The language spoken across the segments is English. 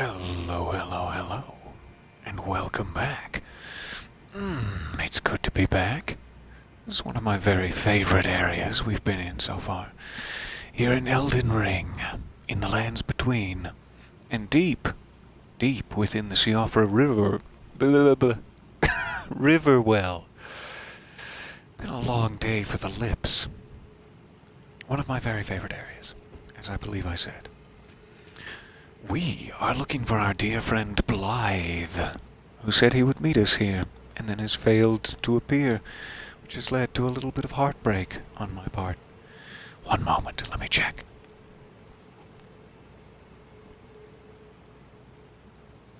Hello, hello, hello, and welcome back. It's good to be back. This is one of my very favorite areas we've been in so far. Here in Elden Ring, in the lands between, and deep within the Siofra River. River well. Been a long day for the lips. One of my very favorite areas, as I believe I said. We are looking for our dear friend Blythe, who said he would meet us here, and then has failed to appear, which has led to a little bit of heartbreak on my part. One moment, let me check.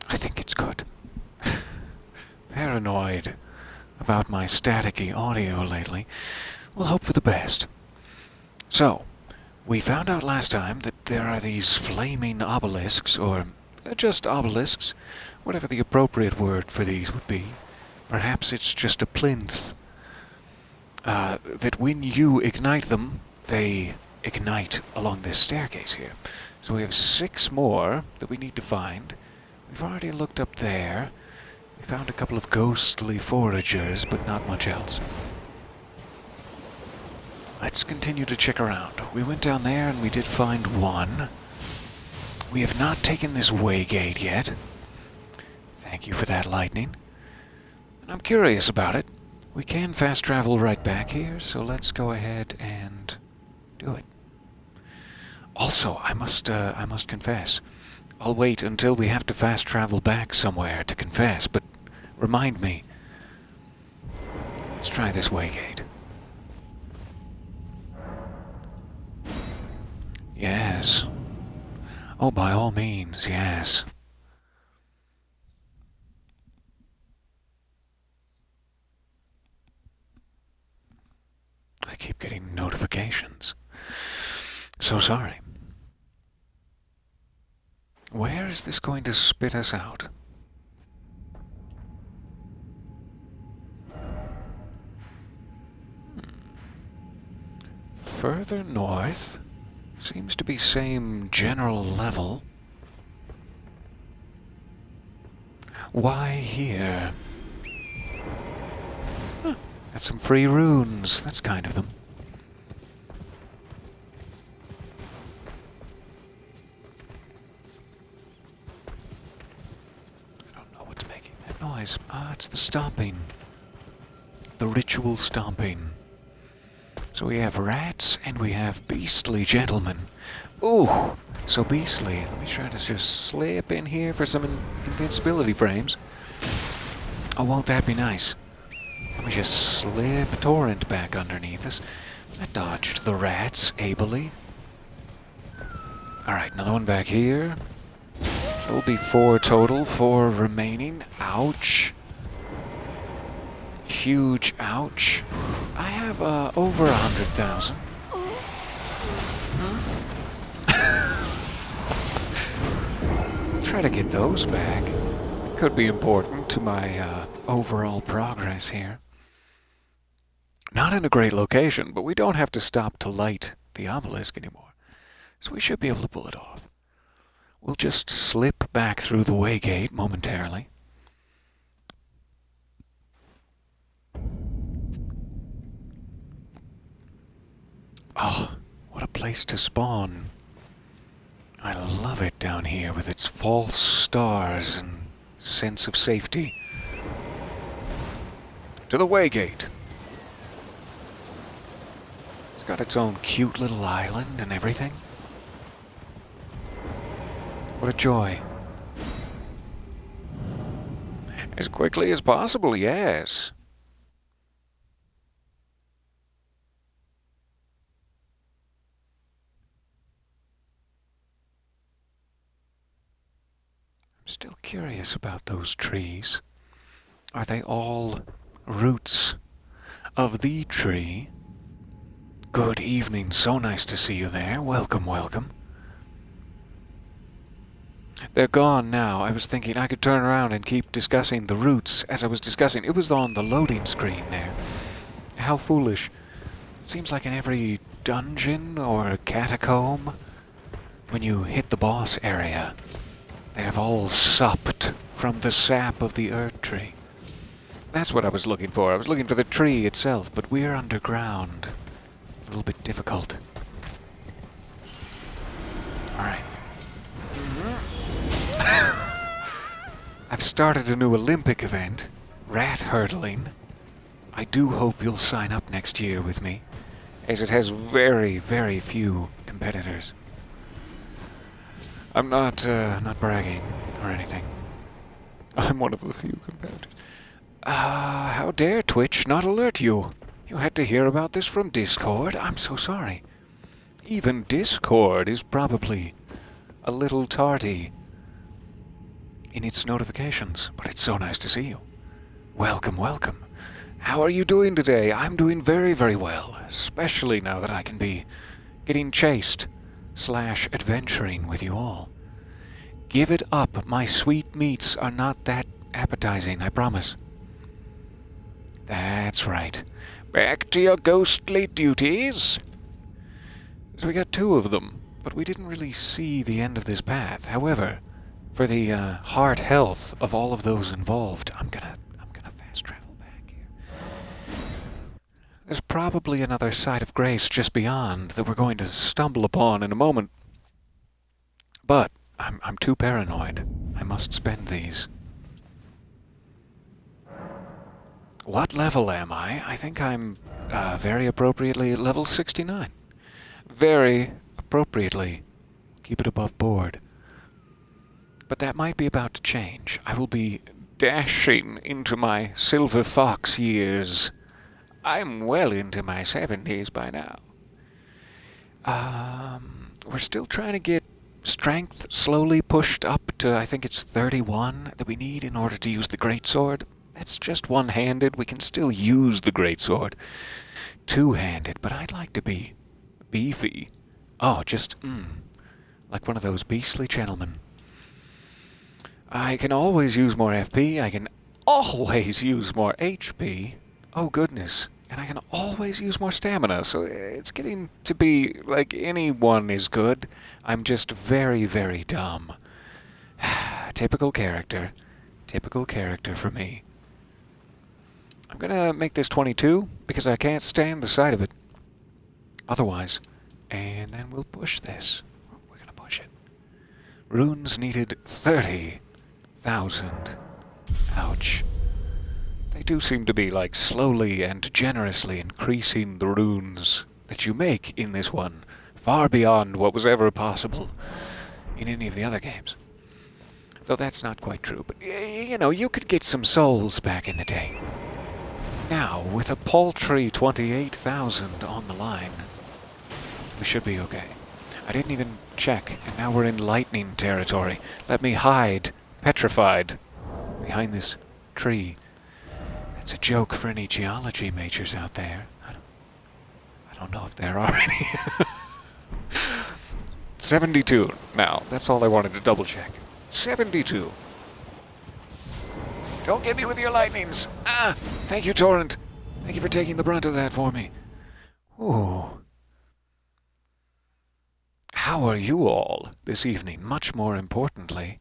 I think it's good. Paranoid about my staticky audio lately. We'll hope for the best. So, we found out last time that there are these flaming obelisks, or just obelisks, whatever the appropriate word for these would be. Perhaps it's just a plinth. That when you ignite them, they ignite along this staircase here. So we have 6 more that we need to find. We've already looked up there. We found a couple of ghostly foragers, but not much else. Let's continue to check around. We went down there and we did find one. We have not taken this way gate yet. Thank you for that, lightning. And I'm curious about it. We can fast travel right back here, so let's go ahead and do it. Also, I must confess. I'll wait until we have to fast travel back somewhere to confess, but remind me. Let's try this way gate. Yes. Oh, by all means, yes. I keep getting notifications. So sorry. Where is this going to spit us out? Further north? Seems to be same general level. Why here? Huh, got some free runes. That's kind of them. I don't know what's making that noise. Ah, it's the stomping. The ritual stomping. So we have rats, and we have beastly gentlemen. Ooh, so beastly. Let me try to just slip in here for some invincibility frames. Oh, won't that be nice? Let me just slip a torrent back underneath us. I dodged the rats ably. Alright, another one back here. There'll be 4 total, 4 remaining. Ouch. Huge ouch. I have over 100,000. Try to get those back. Could be important to my overall progress here. Not in a great location, but we don't have to stop to light the obelisk anymore. So we should be able to pull it off. We'll just slip back through the way gate momentarily. Oh, what a place to spawn. I love it down here with its false stars and sense of safety. To the way gate. It's got its own cute little island and everything. What a joy. As quickly as possible, yes. I'm still curious about those trees. Are they all roots of the tree? Good evening, so nice to see you there. Welcome, welcome. They're gone now. I was thinking I could turn around and keep discussing the roots as I was discussing. It was on the loading screen there. How foolish. It seems like in every dungeon or catacomb, when you hit the boss area, They have all supped from the sap of the Earth Tree. That's what I was looking for. I was looking for the tree itself, but we're underground. A little bit difficult. Alright. I've started a new Olympic event, rat hurdling. I do hope you'll sign up next year with me, as it has very, very few competitors. I'm not bragging or anything. I'm one of the few competitors. How dare Twitch not alert you? You had to hear about this from Discord? I'm so sorry. Even Discord is probably a little tardy in its notifications, but it's so nice to see you. Welcome, welcome. How are you doing today? I'm doing very, very well, especially now that I can be getting chased / adventuring with you all. Give it up. My sweet meats are not that appetizing, I promise. That's right. Back to your ghostly duties. So we got 2 of them, but we didn't really see the end of this path. However, for the heart health of all of those involved, I'm gonna fast travel back here. There's probably another site of grace just beyond that we're going to stumble upon in a moment. But I'm too paranoid. I must spend these. What level am I? I think I'm very appropriately level 69. Very appropriately. Keep it above board. But that might be about to change. I will be dashing into my silver fox years. I'm well into my 70s by now. We're still trying to get strength slowly pushed up to, I think it's 31 that we need in order to use the greatsword. That's just one-handed. We can still use the greatsword. Two-handed, but I'd like to be beefy. Oh, just, like one of those beastly gentlemen. I can always use more FP. I can always use more HP. Oh, goodness. And I can always use more stamina, so it's getting to be like anyone is good. I'm just very, very dumb. Typical character. Typical character for me. I'm gonna make this 22, because I can't stand the sight of it. Otherwise. And then we'll push this. We're gonna push it. Runes needed 30,000. Ouch. They do seem to be, like, slowly and generously increasing the runes that you make in this one, far beyond what was ever possible in any of the other games. Though that's not quite true, but, you know, you could get some souls back in the day. Now, with a paltry 28,000 on the line, we should be okay. I didn't even check, and now we're in lightning territory. Let me hide, petrified, behind this tree. It's a joke for any geology majors out there. I don't know if there are any. 72 now. That's all I wanted to double check. 72. Don't get me with your lightnings. Thank you, Torrent. Thank you for taking the brunt of that for me. Ooh. How are you all this evening? Much more importantly.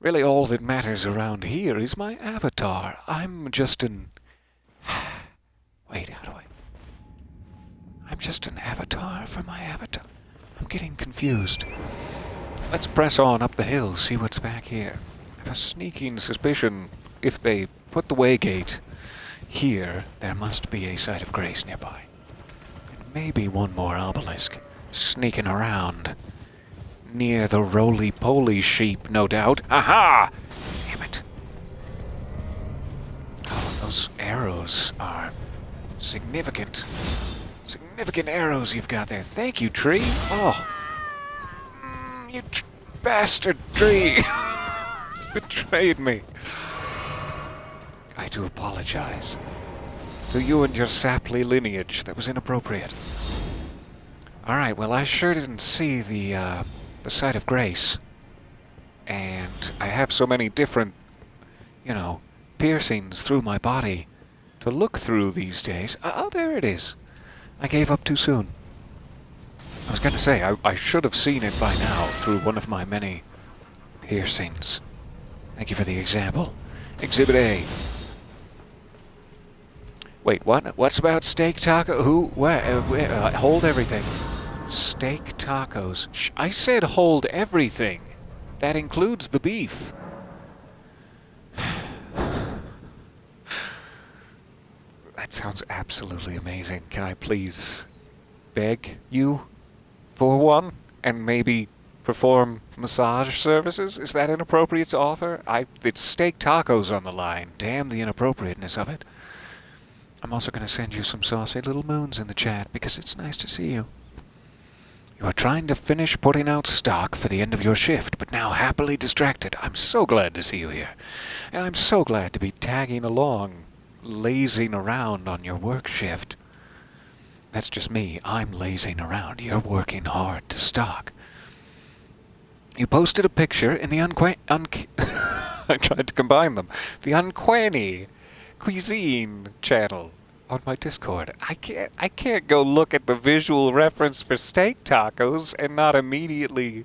Really, all that matters around here is my avatar. I'm just an... Wait, how do I... I'm just an avatar for my avatar. I'm getting confused. Let's press on up the hill, see what's back here. I have a sneaking suspicion if they put the waygate here, there must be a site of grace nearby. And maybe one more obelisk sneaking around. Near the roly-poly sheep, no doubt. Aha! Damn it. Oh, those arrows are significant. Significant arrows you've got there. Thank you, tree. Oh. You bastard tree. Betrayed me. I do apologize. To you and your saply lineage. That was inappropriate. Alright, well, I sure didn't see the site of grace. And I have so many different, you know, piercings through my body to look through these days. Oh, there it is. I gave up too soon. I was going to say, I should have seen it by now through one of my many piercings. Thank you for the example. Exhibit A. Wait, what? What's about steak taco? Who? Where? Hold everything. Steak tacos. I said hold everything. That includes the beef. That sounds absolutely amazing. Can I please beg you for one and maybe perform massage services? Is that inappropriate to offer? It's steak tacos on the line. Damn the inappropriateness of it. I'm also going to send you some saucy little moons in the chat because it's nice to see you. You are trying to finish putting out stock for the end of your shift, but now happily distracted. I'm so glad to see you here. And I'm so glad to be tagging along, lazing around on your work shift. That's just me. I'm lazing around. You're working hard to stock. You posted a picture in the I tried to combine them. The Uncanny Cuisine channel on my Discord. I can't go look at the visual reference for steak tacos and not immediately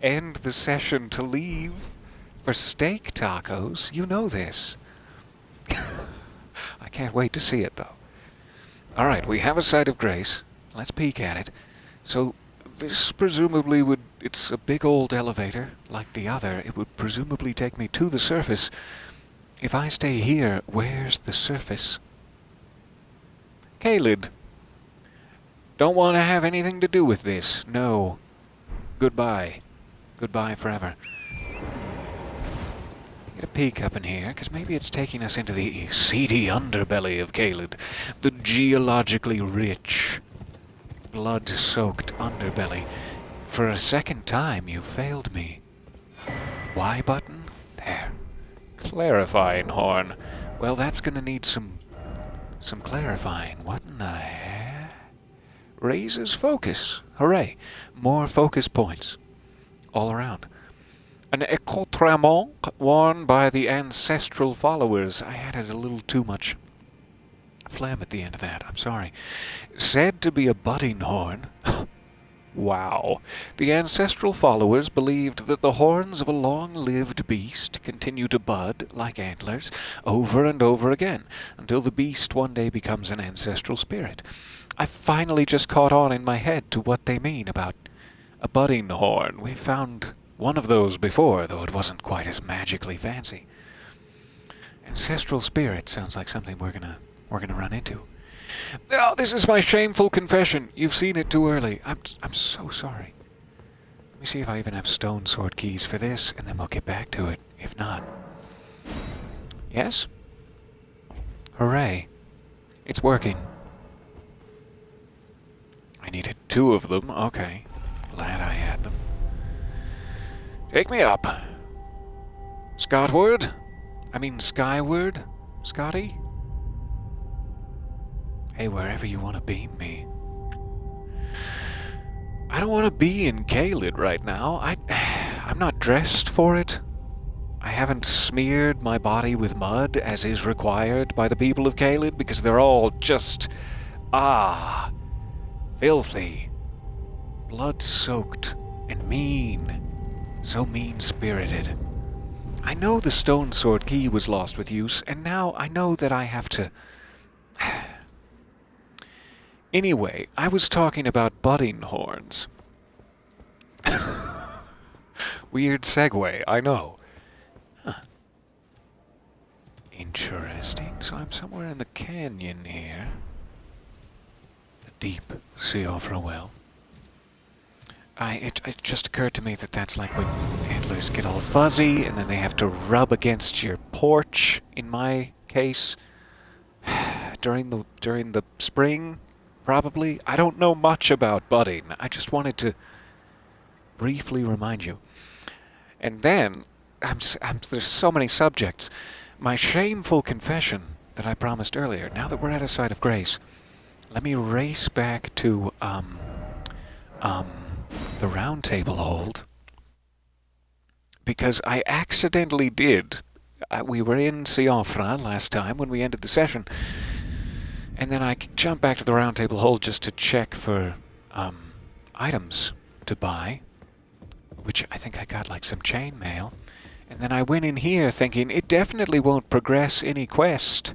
end the session to leave for steak tacos. You know this. I can't wait to see it, though. Alright, we have a site of grace. Let's peek at it. So, this presumably would... It's a big old elevator, like the other. It would presumably take me to the surface. If I stay here, where's the surface? Caelid. Don't want to have anything to do with this. No. Goodbye. Goodbye forever. Get a peek up in here, because maybe it's taking us into the seedy underbelly of Caelid. The geologically rich, blood-soaked underbelly. For a second time, you failed me. Y button? There. Clarifying horn. Well, that's going to need some clarifying. What in the heck? Raises focus. Hooray. More focus points. All around. An accoutrement worn by the ancestral followers. I added a little too much phlegm at the end of that. I'm sorry. Said to be a budding horn. Wow. The ancestral followers believed that the horns of a long-lived beast continue to bud, like antlers, over and over again, until the beast one day becomes an ancestral spirit. I finally just caught on in my head to what they mean about a budding horn. We found one of those before, though it wasn't quite as magically fancy. Ancestral Spirit sounds like something we're gonna run into. Oh, this is my shameful confession. You've seen it too early. I'm so sorry. Let me see if I even have stone sword keys for this, and then we'll get back to it. If not. Yes? Hooray. It's working. I needed 2 of them. Okay. Glad I had them. Take me up. Skyward? Scotty? Hey, wherever you want to beam me. I don't want to be in Caelid right now. I'm not dressed for it. I haven't smeared my body with mud as is required by the people of Caelid because they're all just... filthy. Blood-soaked and mean. So mean-spirited. I know the stone sword key was lost with use, and now I know that I have to... Anyway, I was talking about budding horns. Weird segue, I know. Huh. Interesting. So I'm somewhere in the canyon here. The deep Siofrankly well. It just occurred to me that that's like when antlers get all fuzzy and then they have to rub against your porch, in my case, during the spring. Probably. I don't know much about budding. I just wanted to briefly remind you. And then, there's so many subjects. My shameful confession that I promised earlier. Now that we're at a site of grace, let me race back to, the round table hold. Because I accidentally did. We were in Siofrankly last time when we ended the session. And then I jumped back to the round table hold just to check for items to buy, which I think I got like some chainmail. And then I went in here thinking it definitely won't progress any quest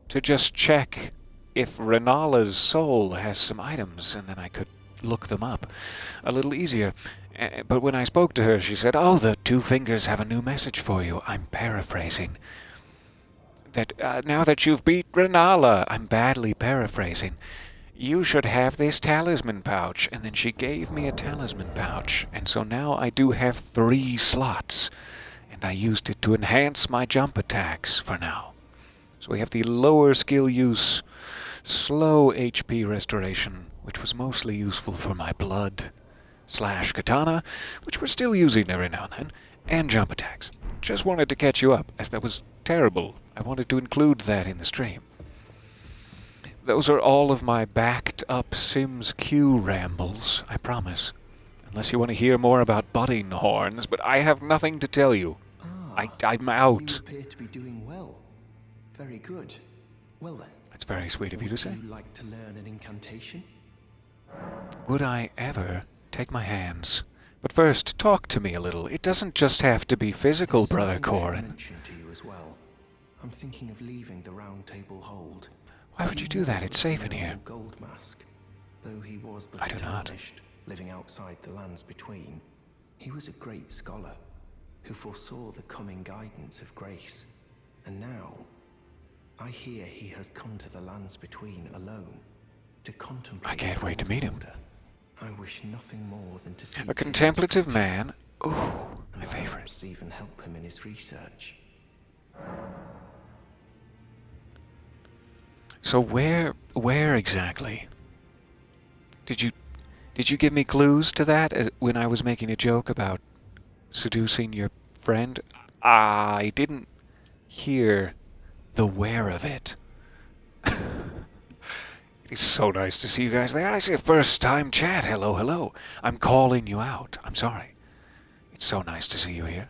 to just check if Renala's soul has some items, and then I could look them up a little easier. But when I spoke to her, she said, "Oh, the two fingers have a new message for you." I'm paraphrasing. That now that you've beat Renala, I'm badly paraphrasing, you should have this talisman pouch. And then she gave me a talisman pouch, and so now I do have 3 slots, and I used it to enhance my jump attacks for now. So we have the lower skill use, slow HP restoration, which was mostly useful for my blood / katana, which we're still using every now and then, and jump attacks. Just wanted to catch you up, as that was terrible. I wanted to include that in the stream. Those are all of my backed up Sims Q rambles, I promise. Unless you want to hear more about budding horns, but I have nothing to tell you. I'm out. You appear to be doing well. Very good. Well then. That's very sweet of you to say. Would you like to learn an incantation? Would I ever take my hands? But first, talk to me a little. It doesn't just have to be physical, Brother Corin. Mention to you as well. I'm thinking of leaving the Round Table Hold. Why would you do that? It's safe in here. Gold Mask, though he was but I do not. living outside the lands between, he was a great scholar who foresaw the coming guidance of grace. And now, I hear he has come to the lands between alone to contemplate. I can't wait to meet him. Order. I wish nothing more than to see A contemplative man. Ooh, my favorite. Perhaps even help him in his research. So where exactly? Did you give me clues to that when I was making a joke about seducing your friend? I didn't hear the where of it. It's so nice to see you guys there. I see a first-time chat. Hello, hello. I'm calling you out. I'm sorry. It's so nice to see you here.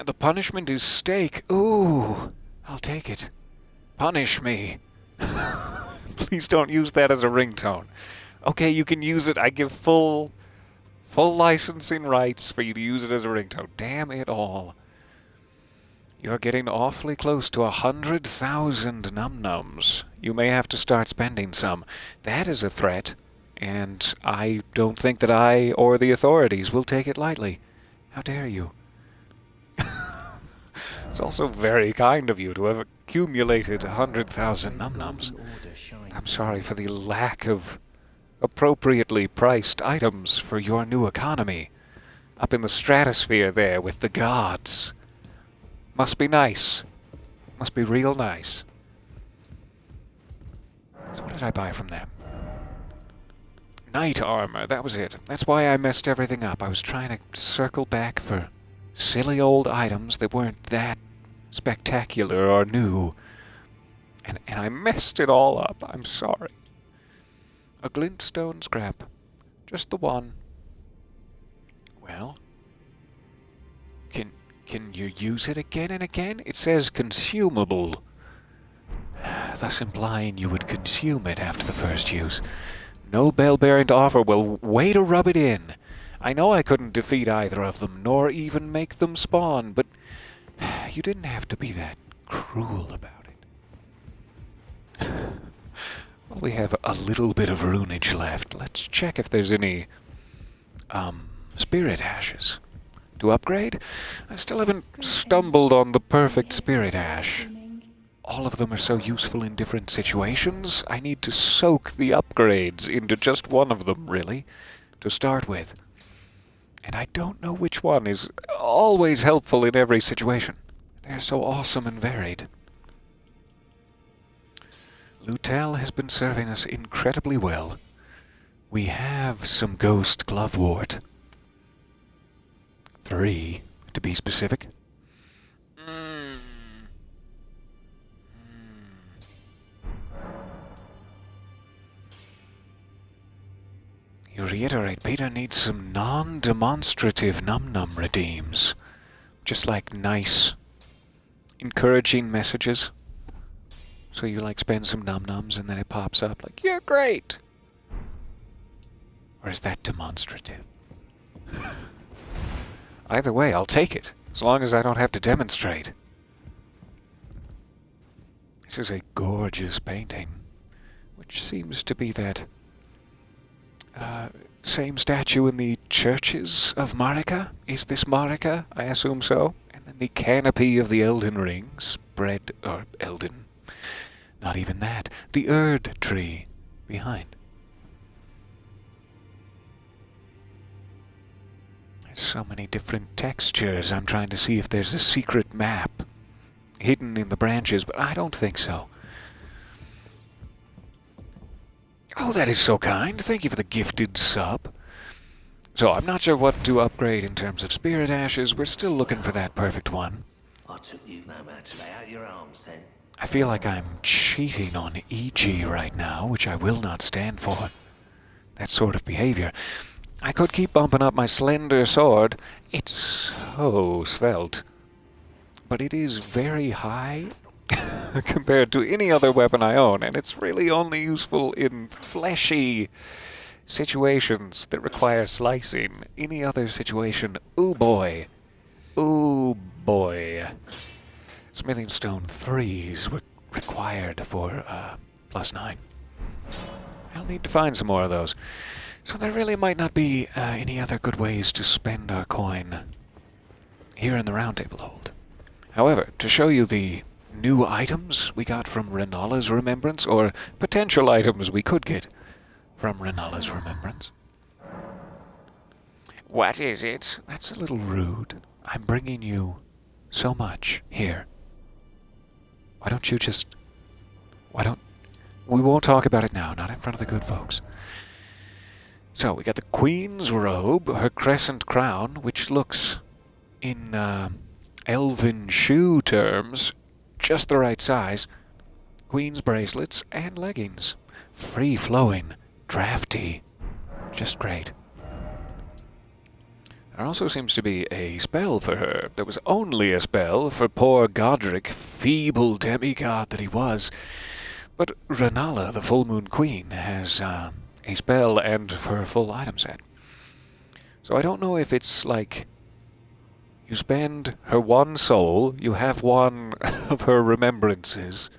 The punishment is steak. Ooh, I'll take it. Punish me. Please don't use that as a ringtone. Okay, you can use it. I give full licensing rights for you to use it as a ringtone. Damn it all. You're getting awfully close to 100,000 num-nums. You may have to start spending some. That is a threat, and I don't think that I or the authorities will take it lightly. How dare you? It's also very kind of you to have accumulated 100,000 num-nums. I'm sorry for the lack of appropriately priced items for your new economy. Up in the stratosphere there with the gods. Must be nice. Must be real nice. So what did I buy from them? Knight armor, that was it. That's why I messed everything up. I was trying to circle back for silly old items that weren't that spectacular or new. And I messed it all up. I'm sorry. A glintstone scrap. Just the one. Well, can you use it again and again? It says consumable, thus implying you would consume it after the first use. No bell-bearing to offer. Well, way to rub it in. I know I couldn't defeat either of them, nor even make them spawn, but you didn't have to be that cruel about it. Well, we have a little bit of runage left. Let's check if there's any spirit ashes to upgrade. I still haven't stumbled on the perfect spirit ash. All of them are so useful in different situations. I need to soak the upgrades into just one of them, really, to start with. And I don't know which one is always helpful in every situation. They're so awesome and varied. Lutel has been serving us incredibly well. We have some ghost glovewort. 3, to be specific. You reiterate, Peter needs some non-demonstrative num-num redeems. Just like nice, encouraging messages. So you like spend some num-nums and then it pops up like, you're great. Or is that demonstrative? Either way, I'll take it, as long as I don't have to demonstrate. This is a gorgeous painting, which seems to be that same statue in the churches of Marika. Is this Marika? I assume so. And then the canopy of the Elden Ring spread, or Elden. Not even that. The Erd tree behind. There's so many different textures. I'm trying to see if there's a secret map hidden in the branches, but I don't think so. Oh, that is so kind. Thank you for the gifted sub. So, I'm not sure what to upgrade in terms of spirit ashes. We're still looking for that perfect one. I took you no man to lay out your arms then. I feel like I'm cheating on EG right now, which I will not stand for. That sort of behavior. I could keep bumping up my slender sword. It's so svelte. But it is very high compared to any other weapon I own, and it's really only useful in fleshy situations that require slicing. Any other situation, ooh boy. Ooh boy. Smithing Stone 3s were required for +9. I'll need to find some more of those. So there really might not be any other good ways to spend our coin here in the Round Table Hold. However, to show you the new items we got from Renala's Remembrance, or potential items we could get from Renala's Remembrance. What is it? That's a little rude. I'm bringing you so much here. Why don't you just... We won't talk about it now, not in front of the good folks. So, we got the Queen's robe, her crescent crown, which looks, in elven shoe terms, just the right size. Queen's bracelets and leggings. Free-flowing, drafty, just great. There also seems to be a spell for her. There was only a spell for poor Godric, feeble demigod that he was. But Renala, the Full Moon Queen, has a spell and her full item set. So I don't know if it's like you spend her one soul, you have one of her remembrances,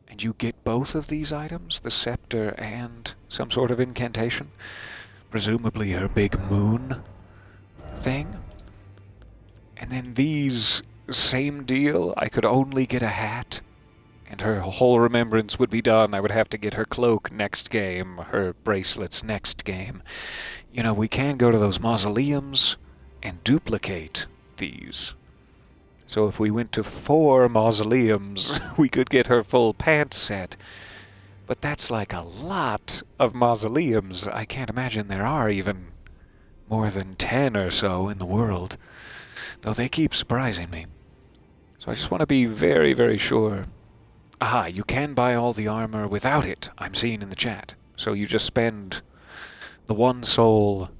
and you get both of these items, the scepter and some sort of incantation. Presumably her big moon thing. And then these, same deal, I could only get a hat, and her whole remembrance would be done. I would have to get her cloak next game, her bracelets next game. You know, we can go to those mausoleums and duplicate these. So if we went to 4 mausoleums, we could get her full pants set. But that's like a lot of mausoleums. I can't imagine there are even more than 10 or so in the world, though they keep surprising me. So I just want to be very, very sure. Aha, you can buy all the armor without it, I'm seeing in the chat. So you just spend the one soul,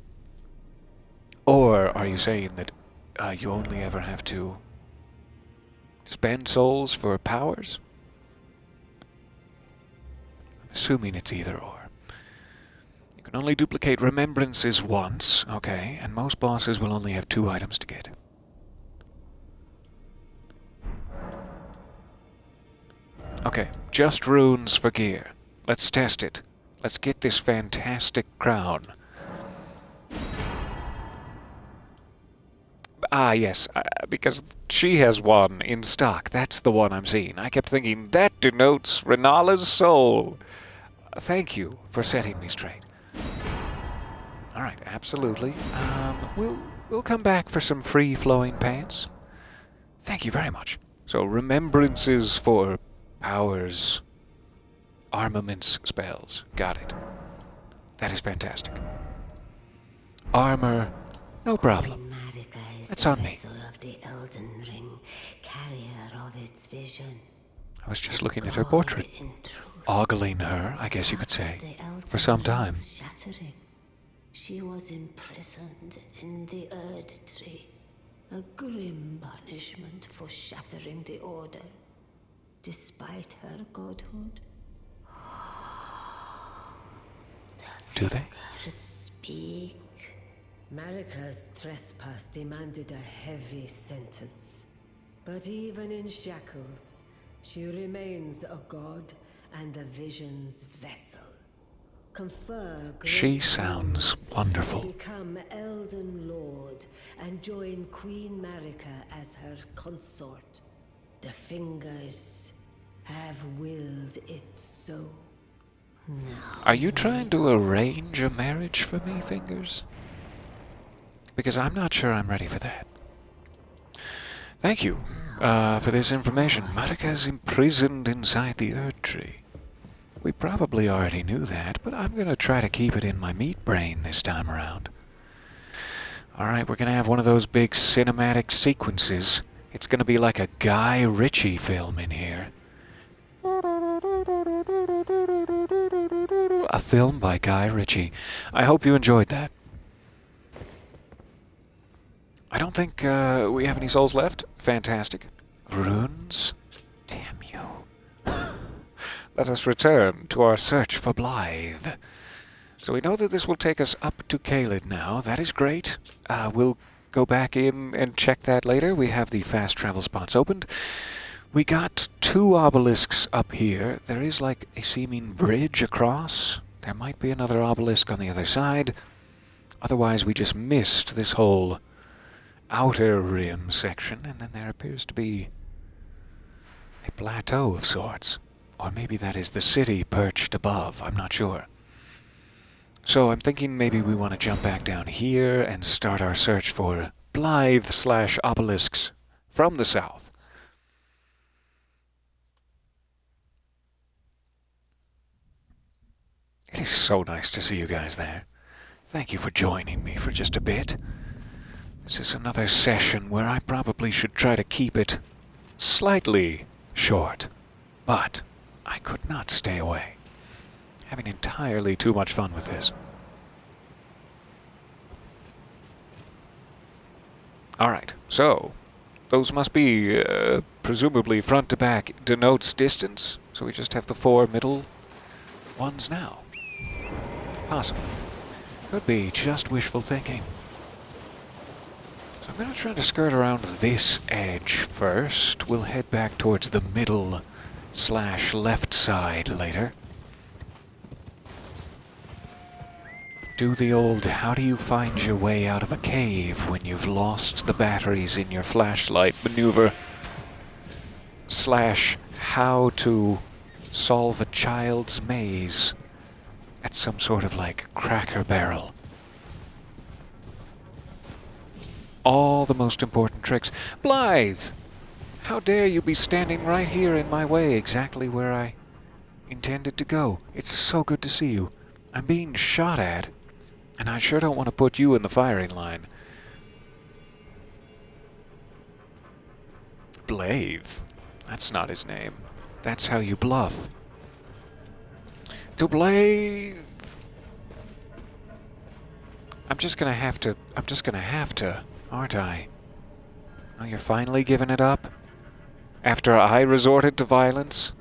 or are you saying that you only ever have to spend souls for powers? I'm assuming it's either or. You can only duplicate remembrances once, okay, and most bosses will only have 2 items to get. Okay, just runes for gear. Let's test it. Let's get this fantastic crown. Ah, yes, because she has one in stock. That's the one I'm seeing. I kept thinking, that denotes Renala's soul. Thank you for setting me straight. Alright, absolutely. We'll come back for some free-flowing pants. Thank you very much. So, remembrances for powers, armaments, spells. Got it. That is fantastic. Armor, no problem. That's on me. I was just looking at her portrait. Ogling her, I guess you could say, for some time. She was imprisoned in the Erd Tree, a grim punishment for shattering the Order, despite her godhood. Do they? The Speak. Marika's trespass demanded a heavy sentence. But even in shackles, she remains a god and the vision's vessel. Confer She great sounds powers, wonderful. become Elden Lord and join Queen Marika as her consort. The Fingers have willed it so. Are you trying to arrange a marriage for me, Fingers? Because I'm not sure I'm ready for that. Thank you for this information. Marika's imprisoned inside the Erd Tree. We probably already knew that, but I'm going to try to keep it in my meat brain this time around. Alright, we're going to have one of those big cinematic sequences. It's going to be like a Guy Ritchie film in here. A film by Guy Ritchie. I hope you enjoyed that. I don't think we have any souls left. Fantastic. Runes? Damn you. Let us return to our search for Blythe. So we know that this will take us up to Caelid now. That is great. We'll go back in and check that later. We have the fast travel spots opened. We got 2 obelisks up here. There is like a seeming bridge across. There might be another obelisk on the other side. Otherwise, we just missed this whole outer rim section, and then there appears to be a plateau of sorts. Or maybe that is the city perched above. I'm not sure. So I'm thinking maybe we want to jump back down here and start our search for Blythe/obelisks from the south. It is so nice to see you guys there. Thank you for joining me for just a bit. This is another session where I probably should try to keep it slightly short, but I could not stay away. Having entirely too much fun with this. Alright, so those must be, presumably front to back denotes distance, so we just have the 4 middle ones now. Possible. Could be just wishful thinking. So I'm going to try to skirt around this edge first. We'll head back towards the middle/left side later. Do the old how do you find your way out of a cave when you've lost the batteries in your flashlight maneuver / how to solve a child's maze at some sort of like Cracker Barrel. All the most important tricks. Blythe! How dare you be standing right here in my way, exactly where I intended to go. It's so good to see you. I'm being shot at, and I sure don't want to put you in the firing line. Blythe? That's not his name. That's how you bluff. To Blythe! I'm just gonna have to, aren't I? Oh, you're finally giving it up? After I resorted to violence?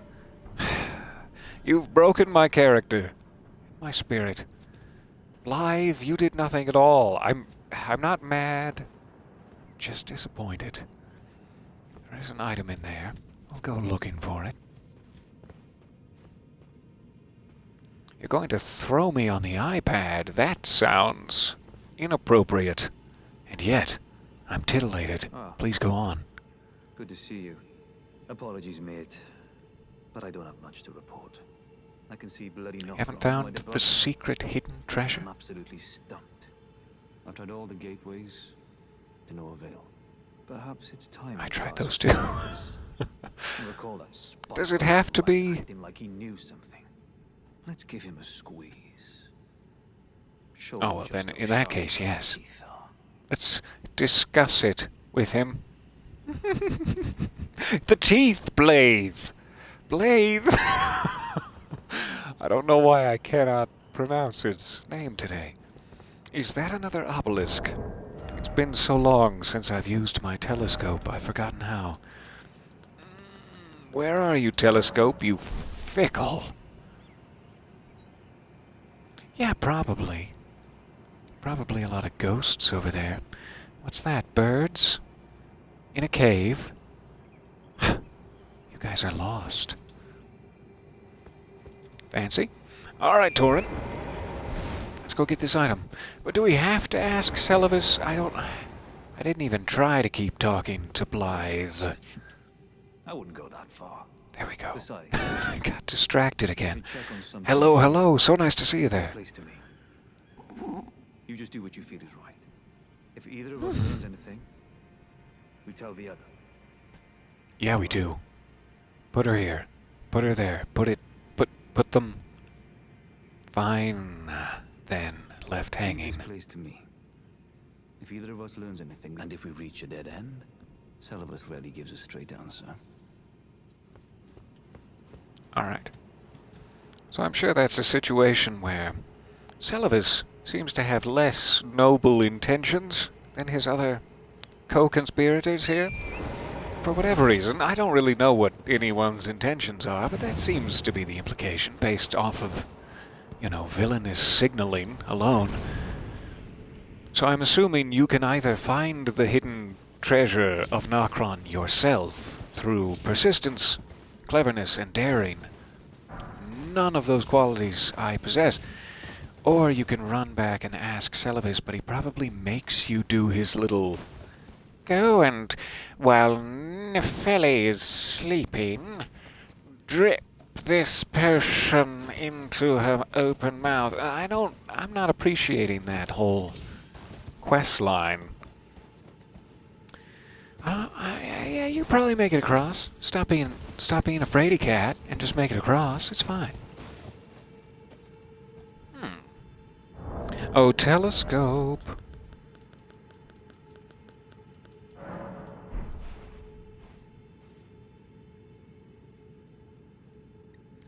You've broken my character. My spirit. Blythe, you did nothing at all. I'm not mad. Just disappointed. There is an item in there. I'll go looking for it. You're going to throw me on the iPad. That sounds inappropriate. And yet, I'm titillated. Please go on. Good to see you. Apologies, mate, but I don't have much to report. I can see bloody nothing. Haven't found the secret hidden treasure? I'm absolutely stumped. I've tried all the gateways, to no avail. Perhaps it's time. I tried those too. Recall that spot Does it have to be? acting like he knew something. Let's give him a squeeze. Show Oh, him well just then, how in that sharp case, his yes. teeth are. Let's discuss it with him. The teeth, Blythe! Blythe! I don't know why I cannot pronounce its name today. Is that another obelisk? It's been so long since I've used my telescope, I've forgotten how. Where are you, telescope, you fickle? Yeah, probably. Probably a lot of ghosts over there. What's that? Birds? In a cave? You guys are lost. Fancy? Alright, Torrent. Let's go get this item. But do we have to ask Celavis? I didn't even try to keep talking to Blythe. I wouldn't go that far. There we go. Besides, I got distracted again. check on some Hello, hello. So nice to see you there. place to me. You just do what you feel is right. If either of us learns anything, we tell the other. Yeah, we do. Put her here. Put her there. Put them... Fine, then. Left hanging. This place to me. If either of us learns anything, and if we reach a dead end, Celavis rarely gives a straight answer. Alright. So I'm sure that's a situation where Celavis seems to have less noble intentions than his other co-conspirators here. For whatever reason, I don't really know what anyone's intentions are, but that seems to be the implication based off of, you know, villainous signaling alone. So I'm assuming you can either find the hidden treasure of Nokron yourself through persistence, cleverness, and daring. None of those qualities I possess. Or you can run back and ask Celavis, but he probably makes you do his little... Go and, while Nefeli is sleeping, drip this potion into her open mouth. I'm not appreciating that whole quest line. Yeah, you probably make it across. Stop being a fraidy cat and just make it across. It's fine. Oh, telescope.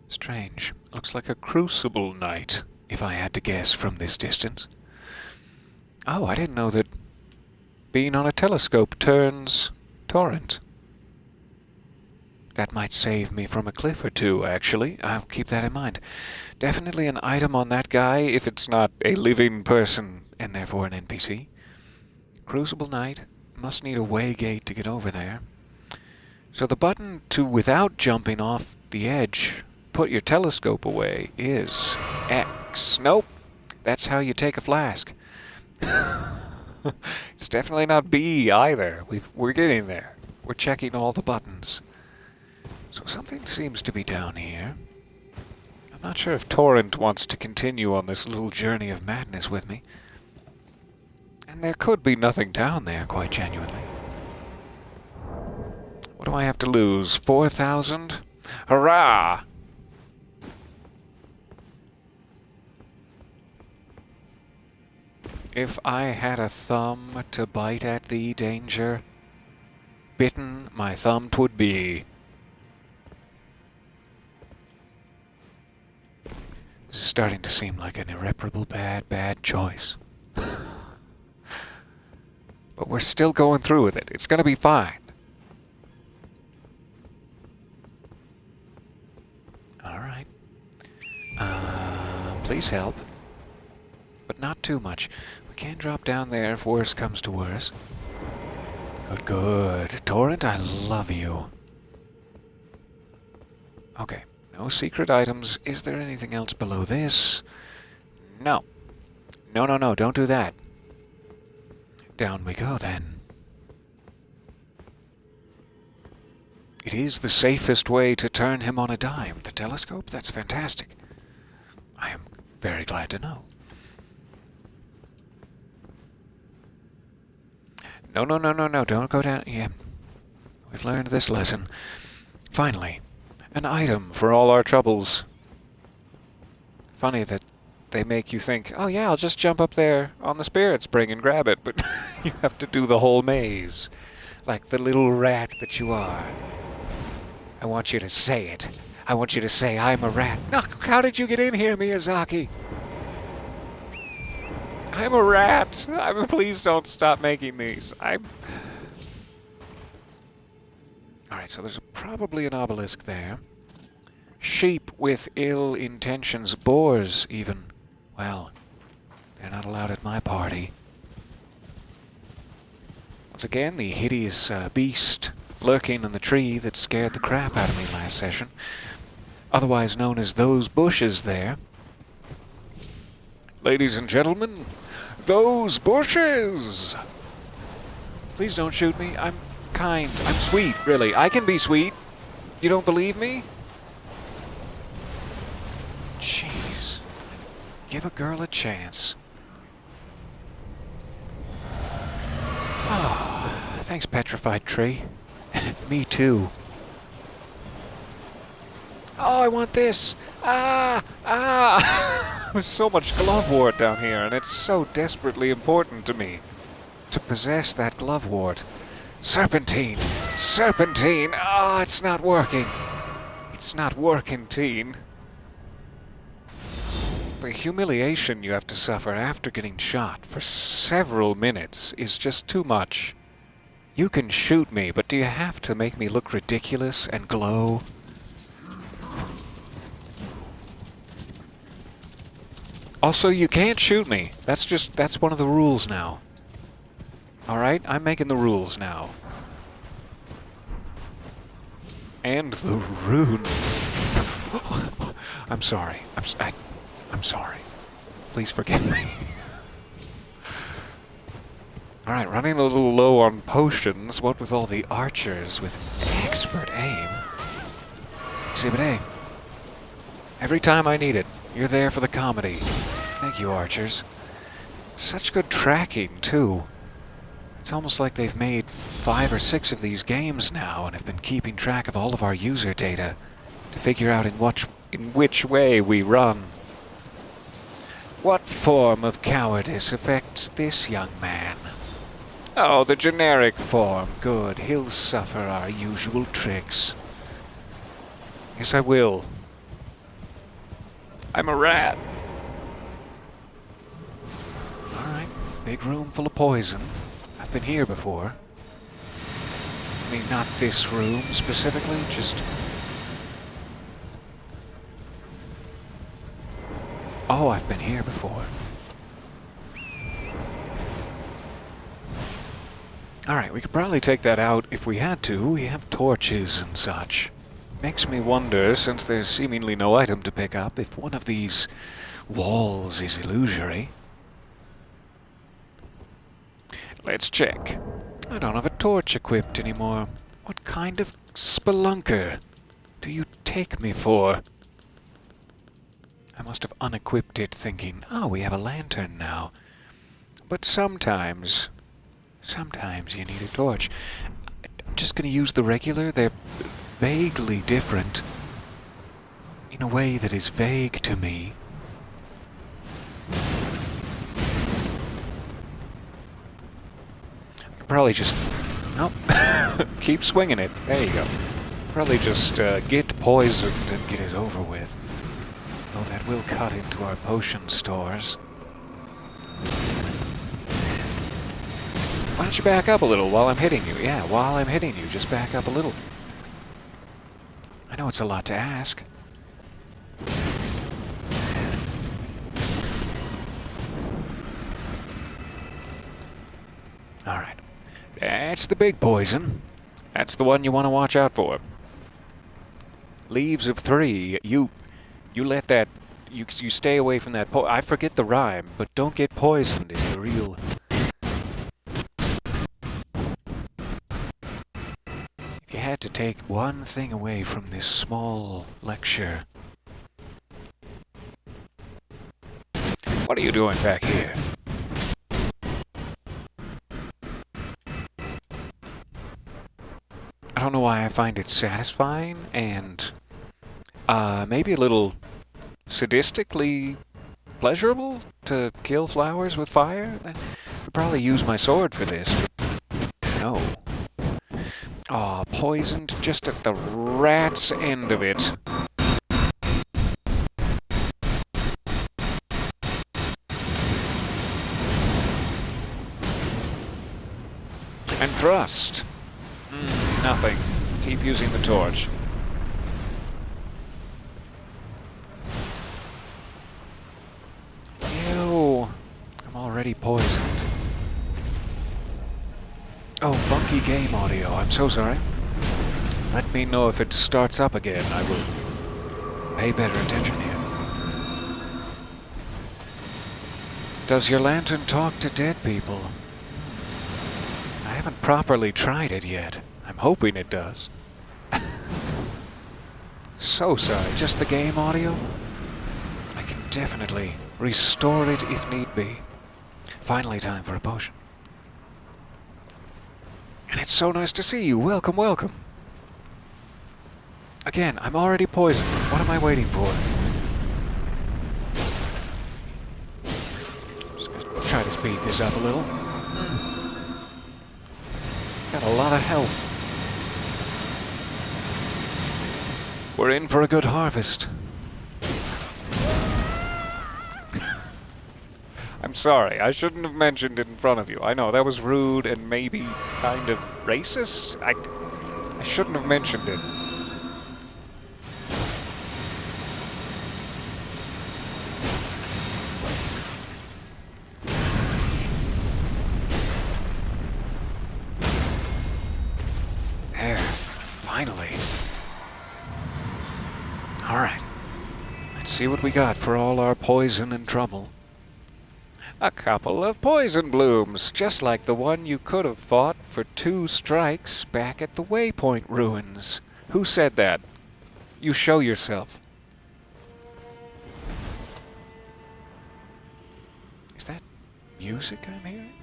Strange. Looks like a crucible night, if I had to guess from this distance. Oh, I didn't know that being on a telescope turns torrent. That might save me from a cliff or two, actually. I'll keep that in mind. Definitely an item on that guy if it's not a living person and therefore an NPC. Crucible Knight. Must need a way gate to get over there. So the button to, without jumping off the edge, put your telescope away is X. Nope. That's how you take a flask. It's definitely not B either. We're getting there. We're checking all the buttons. So something seems to be down here. I'm not sure if Torrent wants to continue on this little journey of madness with me. And there could be nothing down there, quite genuinely. What do I have to lose? 4,000? Hurrah! If I had a thumb to bite at thee, danger, bitten my thumb 'twould be. This is starting to seem like an irreparable bad choice. But we're still going through with it. It's gonna be fine. Alright. Please help. But not too much. We can drop down there if worse comes to worse. Good, good. Torrent, I love you. Okay. No secret items. Is there anything else below this? No. No, don't do that. Down we go, then. It is the safest way to turn him on a dime. The telescope? That's fantastic. I am very glad to know. No, don't go down. Yeah. We've learned this lesson. Finally. An item for all our troubles. Funny that they make you think, oh yeah, I'll just jump up there on the spirit spring and grab it, but you have to do the whole maze. Like the little rat that you are. I want you to say it. I want you to say, I'm a rat. No, how did you get in here, Miyazaki? I'm a rat. Please don't stop making these. Alright, so there's probably an obelisk there. Sheep with ill intentions, boars even. Well, They're not allowed at my party. Once again, the hideous beast lurking in the tree that scared the crap out of me last session. Otherwise known as those bushes there. Ladies and gentlemen, those bushes! Please don't shoot me. I'm kind. I'm sweet, really. I can be sweet. You don't believe me? Jeez. Give a girl a chance. Oh, thanks, petrified tree. Me too. Oh, I want this! Ah! Ah! There's so much glovewort down here, and it's so desperately important to me to possess that glovewort. Serpentine! Serpentine! Ah, oh, it's not working. It's not working, teen. The humiliation you have to suffer after getting shot for several minutes is just too much. You can shoot me, but do you have to make me look ridiculous and glow? Also, you can't shoot me. That's one of the rules now. Alright, I'm making the rules now. And the runes. I'm sorry. I'm sorry. Please forgive me. Alright, running a little low on potions. What with all the archers with expert aim? Exhibit A. Every time I need it, you're there for the comedy. Thank you, archers. Such good tracking, too. It's almost like they've made 5 or 6 of these games now and have been keeping track of all of our user data to figure out in which way we run. What form of cowardice affects this young man? Oh, the generic form. Good. He'll suffer our usual tricks. Yes, I will. I'm a rat. Alright. Big room full of poison. I've been here before. I mean, not this room specifically, just... Oh, I've been here before. Alright, we could probably take that out if we had to. We have torches and such. Makes me wonder, since there's seemingly no item to pick up, if one of these walls is illusory. Let's check. I don't have a torch equipped anymore. What kind of spelunker do you take me for? I must have unequipped it thinking, oh, we have a lantern now. But sometimes you need a torch. I'm just going to use the regular. They're vaguely different in a way that is vague to me. Probably just... Nope. Keep swinging it. There you go. Probably just get poisoned and get it over with. Oh, that will cut into our potion stores. Why don't you back up a little while I'm hitting you? Yeah, while I'm hitting you, just back up a little. I know it's a lot to ask. Alright. That's the big poison. That's the one you want to watch out for. Leaves of 3. You let that... You stay away from that I forget the rhyme, but don't get poisoned is the real... If you had to take one thing away from this small lecture... What are you doing back here? I don't know why I find it satisfying and maybe a little sadistically pleasurable to kill flowers with fire. I could probably use my sword for this, but no. Oh, poisoned just at the rat's end of it. And thrust. Nothing. Keep using the torch. Ew. already poisoned. Oh, funky game audio. I'm so sorry. Let me know if it starts up again. I will pay better attention here. Does your lantern talk to dead people? I haven't properly tried it yet. I'm hoping it does. So sorry, just the game audio? I can definitely restore it if need be. Finally time for a potion. And it's so nice to see you. Welcome, welcome. Again, I'm already poisoned. What am I waiting for? Just gonna try to speed this up a little. Got a lot of health. We're in for a good harvest. I'm sorry, I shouldn't have mentioned it in front of you. I know, that was rude and maybe kind of racist. I shouldn't have mentioned it. There, finally. Alright, let's see what we got for all our poison and trouble. A couple of poison blooms, just like the one you could have fought for 2 strikes back at the Waypoint ruins. Who said that? You show yourself. Is that music I'm hearing?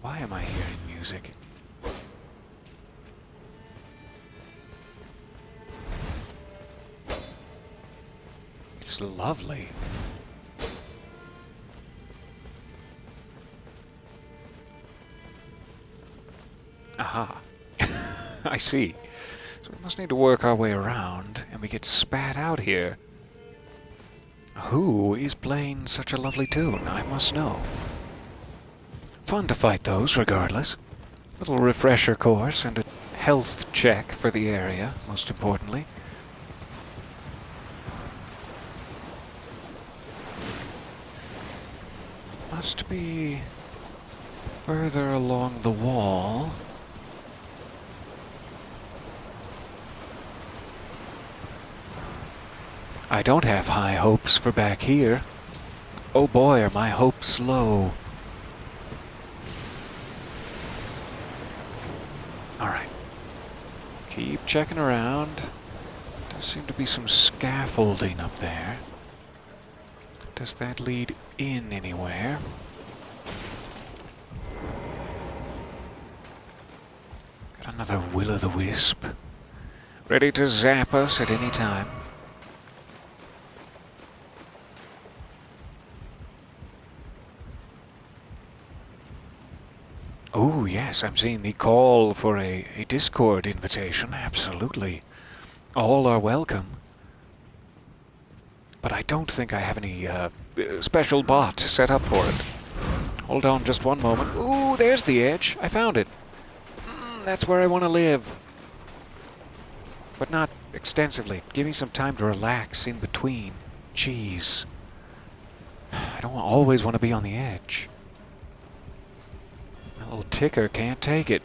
Why am I hearing music? It's lovely. Aha. I see. So we must need to work our way around, and we get spat out here. Who is playing such a lovely tune? I must know. Fun to fight those, regardless. Little refresher course and a health check for the area, most importantly. Must be further along the wall. I don't have high hopes for back here. Oh boy, are my hopes low. Alright. Keep checking around. Does seem to be some scaffolding up there. Does that lead in anywhere? Got another will-o'-the-wisp. Ready to zap us at any time. Oh, yes, I'm seeing the call for a Discord invitation. Absolutely. All are welcome. But I don't think I have any special bot set up for it. Hold on just one moment. Ooh, there's the edge. I found it. That's where I want to live. But not extensively. Give me some time to relax in between. Jeez. I don't always want to be on the edge. My little ticker can't take it.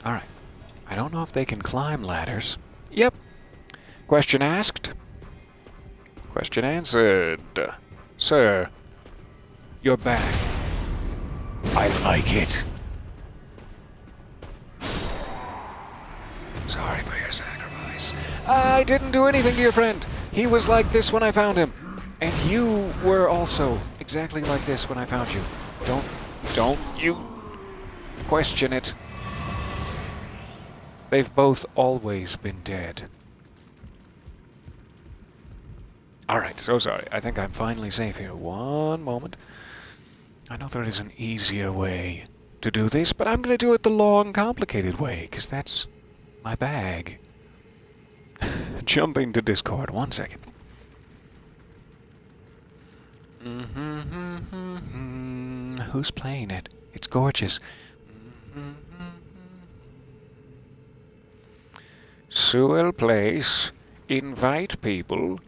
Alright. I don't know if they can climb ladders. Yep. Question asked. Question answered. Sir, you're back. I like it. Sorry for your sacrifice. I didn't do anything to your friend. He was like this when I found him. And you were also exactly like this when I found you. Don't you question it. They've both always been dead. Alright, so sorry. I think I'm finally safe here. One moment. I know there is an easier way to do this, but I'm going to do it the long, complicated way, because that's my bag. Jumping to Discord. 1 second. Who's playing it? It's gorgeous. Sewell Place invite people,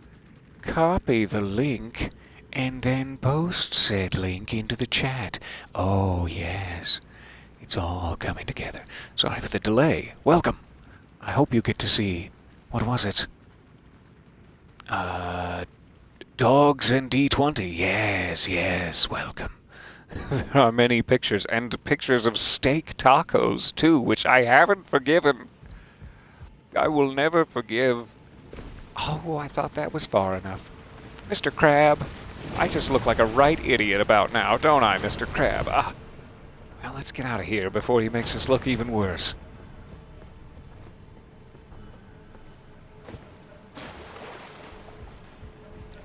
copy the link, and then post said link into the chat. Oh, yes. It's all coming together. Sorry for the delay. Welcome. I hope you get to see... What was it? Dogs and D20. Yes, yes, welcome. There are many pictures, and pictures of steak tacos, too, which I haven't forgiven. I will never forgive. Oh, I thought that was far enough. Mr. Crab, I just look like a right idiot about now, don't I, Mr. Crab? Well, let's get out of here before he makes us look even worse.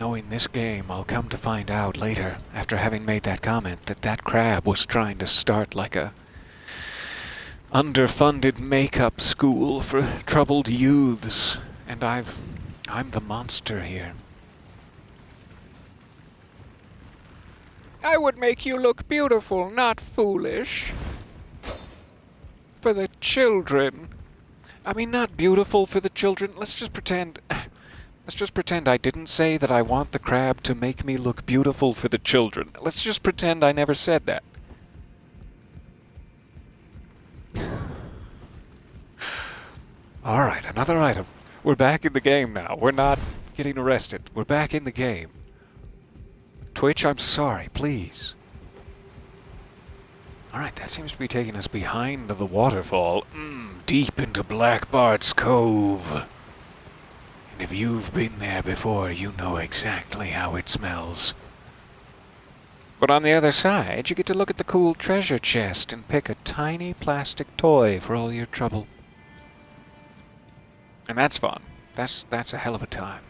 Knowing this game, I'll come to find out later, after having made that comment, that that crab was trying to start like a underfunded makeup school for troubled youths, and I'm the monster here. I would make you look beautiful, not foolish. For the children. I mean, not beautiful for the children. Let's just pretend I didn't say that I want the crab to make me look beautiful for the children. Let's just pretend I never said that. Alright, another item. We're back in the game now. We're not getting arrested. We're back in the game. Twitch, I'm sorry, please. Alright, that seems to be taking us behind the waterfall. Deep into Blackbart's Cove. And if you've been there before, you know exactly how it smells. But on the other side, you get to look at the cool treasure chest and pick a tiny plastic toy for all your trouble. And that's fun. That's a hell of a time.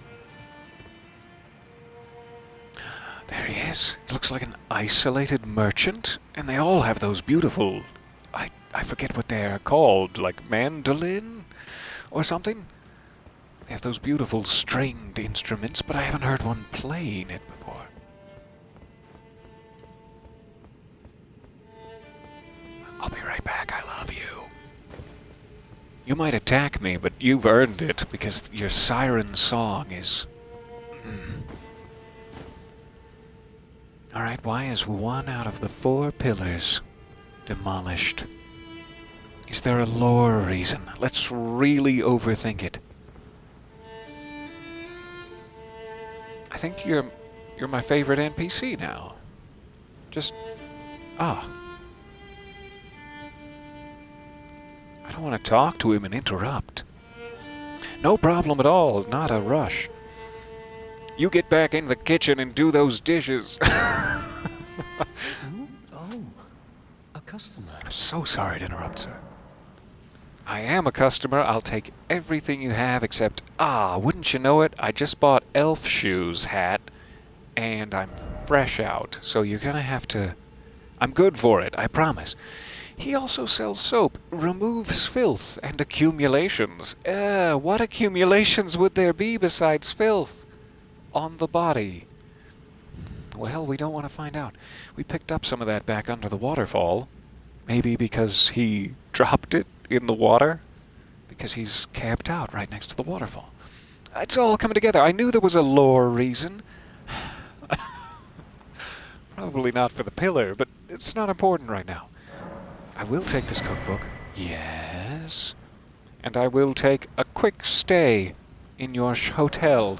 There he is. He looks like an isolated merchant, and they all have those beautiful... I forget what they're called, like mandolin or something? They have those beautiful stringed instruments, but I haven't heard one playing it before. I'll be right back, I love you. You might attack me, but you've earned it, because your siren song is... Alright, why is one out of the 4 pillars demolished? Is there a lore reason? Let's really overthink it. I think you're my favorite NPC now. Just... I don't want to talk to him and interrupt. No problem at all, not a rush. You get back in the kitchen and do those dishes. Oh, a customer. I'm so sorry to interrupt, sir. I am a customer. I'll take everything you have except... wouldn't you know it? I just bought elf shoes hat, and I'm fresh out, so you're gonna have to... I'm good for it, I promise. He also sells soap, removes filth and accumulations. What accumulations would there be besides filth on the body? Well, we don't want to find out. We picked up some of that back under the waterfall. Maybe because he dropped it in the water? Because he's camped out right next to the waterfall. It's all coming together. I knew there was a lore reason. Probably not for the pillar, but it's not important right now. I will take this cookbook. Yes. And I will take a quick stay in your hotel.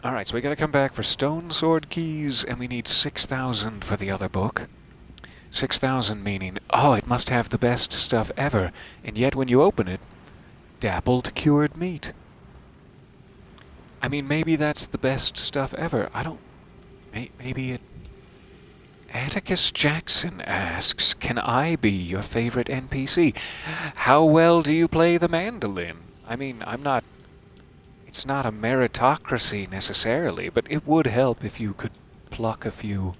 Alright, so we gotta come back for stone sword keys, and we need 6,000 for the other book. 6,000 meaning, it must have the best stuff ever, and yet when you open it, dappled cured meat. I mean, maybe that's the best stuff ever. I don't... Maybe it... Atticus Jackson asks, can I be your favorite NPC? How well do you play the mandolin? I mean, I'm not... It's not a meritocracy necessarily, but it would help if you could pluck a few...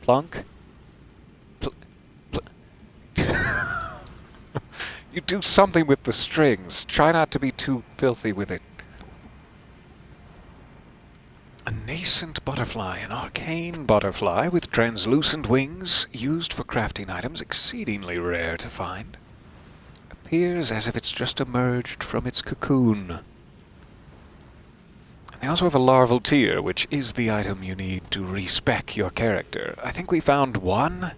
Plunk? You do something with the strings. Try not to be too filthy with it. A nascent butterfly, an arcane butterfly with translucent wings, used for crafting items, exceedingly rare to find. A appears as if it's just emerged from its cocoon. They also have a larval tear, which is the item you need to respec your character. I think we found one,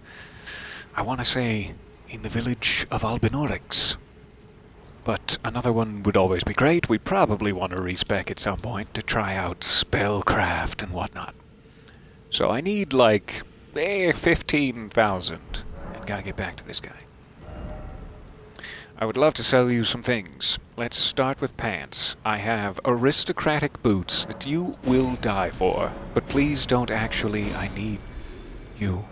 I want to say, in the village of Obelisks. But another one would always be great. We'd probably want to respec at some point to try out spellcraft and whatnot. So I need, like, 15,000. And gotta get back to this guy. I would love to sell you some things. Let's start with pants. I have aristocratic boots that you will die for. But please don't actually, I need you.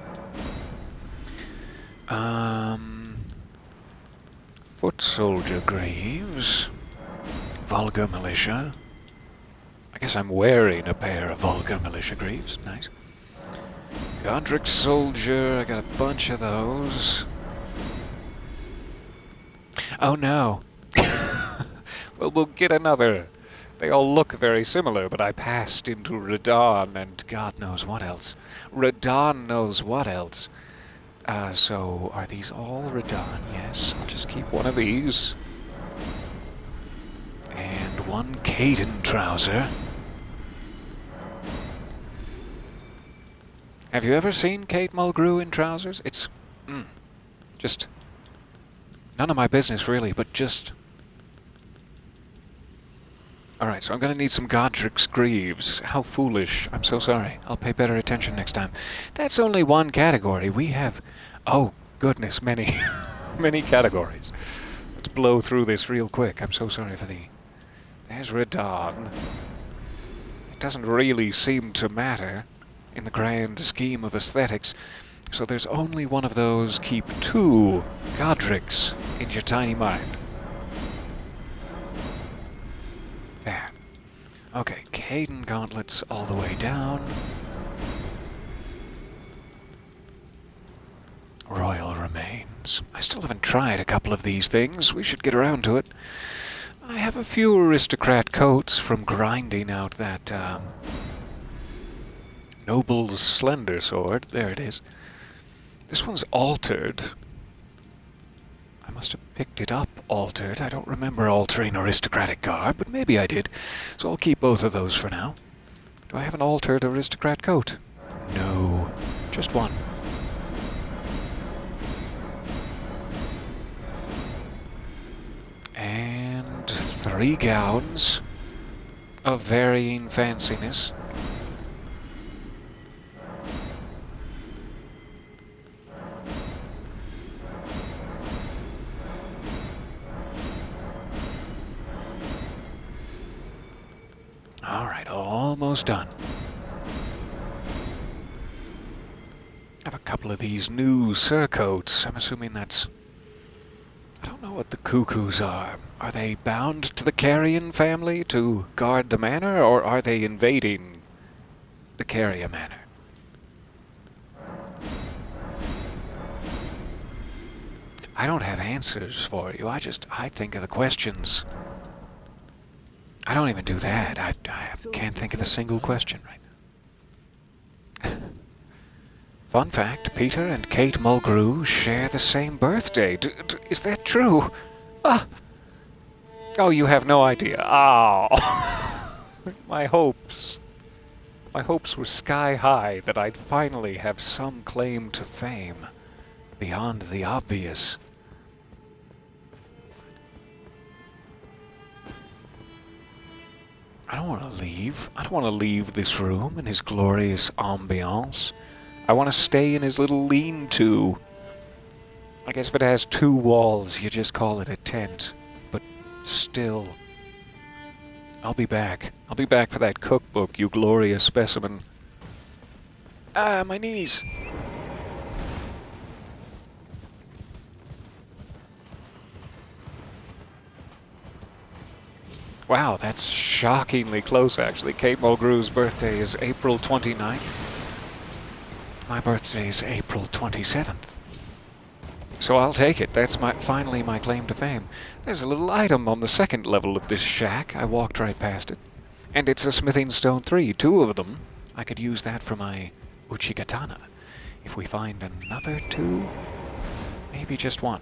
Foot soldier Grieves. Vulgar militia. I guess I'm wearing a pair of vulgar militia Grieves. Nice. Godric soldier, I got a bunch of those. Oh no. Well, we'll get another. They all look very similar, but I passed into Radon and God knows what else. Radon knows what else. So, are these all Radon? Yes, I'll just keep one of these. And one Caden trouser. Have you ever seen Kate Mulgrew in trousers? It's, just none of my business, really, but just... Alright, so I'm gonna need some Godric's Grieves. How foolish. I'm so sorry. I'll pay better attention next time. That's only one category. We have... Oh, goodness, many, many categories. Let's blow through this real quick. I'm so sorry for the... There's Radon. It doesn't really seem to matter in the grand scheme of aesthetics. So there's only one of those. Keep 2 Godrics in your tiny mind. There. Okay, Caden gauntlets all the way down. Royal remains. I still haven't tried a couple of these things. We should get around to it. I have a few aristocrat coats from grinding out that Noble's slender sword. There it is. This one's altered. I must have picked it up altered. I don't remember altering aristocratic garb, but maybe I did. So I'll keep both of those for now. Do I have an altered aristocrat coat? No. Just one. And 3 gowns of varying fanciness. Alright, almost done. I have a couple of these new surcoats. I'm assuming that's... I don't know what the cuckoos are. Are they bound to the Carrion family to guard the manor, or are they invading the Carrion manor? I don't have answers for you. I think of the questions. I don't even do that. I can't think of a single question right now. Fun fact, Peter and Kate Mulgrew share the same birthday. Is that true? Ah. Oh, you have no idea. Oh. My hopes. My hopes were sky high that I'd finally have some claim to fame beyond the obvious. I don't want to leave. I don't want to leave this room and his glorious ambiance. I want to stay in his little lean-to. I guess if it has 2 walls, you just call it a tent. But still. I'll be back. I'll be back for that cookbook, you glorious specimen. Ah, my knees! Wow, that's shockingly close, actually. Kate Mulgrew's birthday is April 29th. My birthday is April 27th. So I'll take it. That's finally my claim to fame. There's a little item on the 2nd level of this shack. I walked right past it. And it's a smithing stone 3. 2 of them. I could use that for my Uchigatana. If we find another 2, maybe just 1.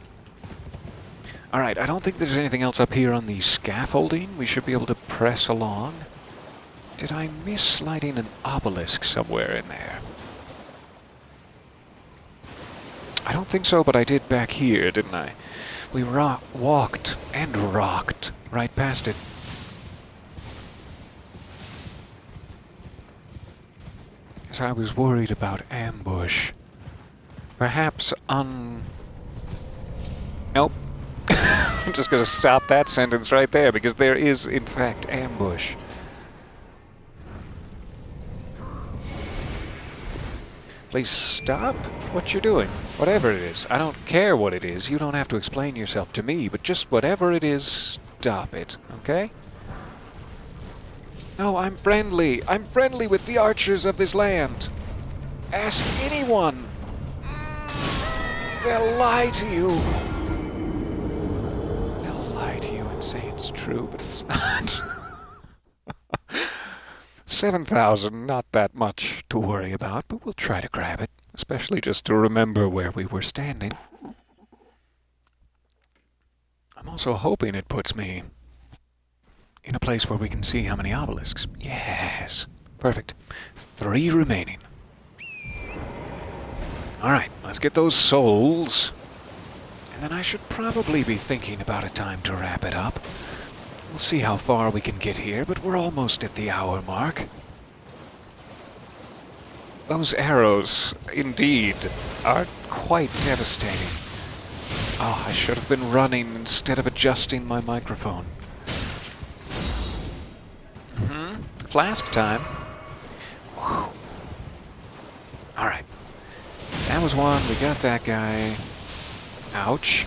Alright, I don't think there's anything else up here on the scaffolding. We should be able to press along. Did I miss lighting an obelisk somewhere in there? I don't think so, but I did back here, didn't I? We walked and rocked right past it. As I was worried about ambush. Perhaps Nope. I'm just going to stop that sentence right there, because there is, in fact, ambush. Please stop what you're doing. Whatever it is. I don't care what it is. You don't have to explain yourself to me, but just whatever it is, stop it, okay? No, I'm friendly. I'm friendly with the archers of this land. Ask anyone. They'll lie to you. They'll lie to you and say it's true, but it's not. 7,000, not that much to worry about, but we'll try to grab it, especially just to remember where we were standing. I'm also hoping it puts me in a place where we can see how many obelisks. Yes. Perfect. 3 remaining. Alright, let's get those souls. And then I should probably be thinking about a time to wrap it up. We'll see how far we can get here, but we're almost at the hour mark. Those arrows, indeed, are quite devastating. Oh, I should have been running instead of adjusting my microphone. Flask time. Whew. Alright. That was one. We got that guy. Ouch.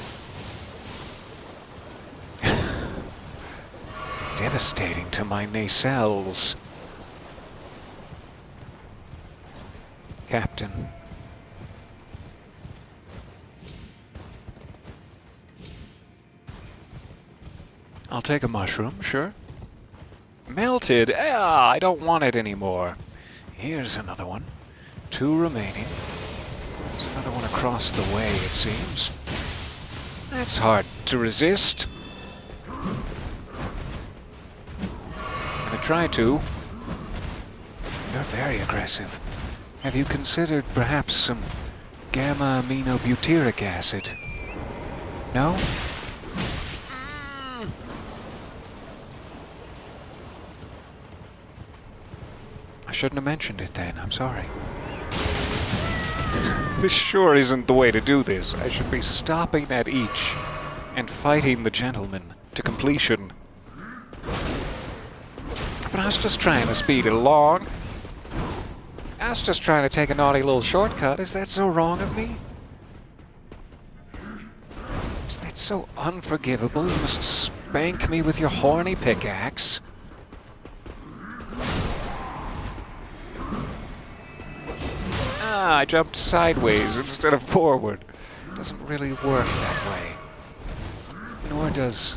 Devastating to my nacelles. Captain. I'll take a mushroom, sure. Melted? Ah, I don't want it anymore. Here's another one. 2 remaining. There's another one across the way, it seems. That's hard to resist. I'm gonna try to. You're very aggressive. Have you considered perhaps some gamma-aminobutyric acid? No? I shouldn't have mentioned it then. I'm sorry. This sure isn't the way to do this. I should be stopping at each and fighting the gentleman to completion. But I was just trying to speed it along. I was just trying to take a naughty little shortcut. Is that so wrong of me? Is that so unforgivable? You must spank me with your horny pickaxe. Ah, I jumped sideways instead of forward. It doesn't really work that way. Nor does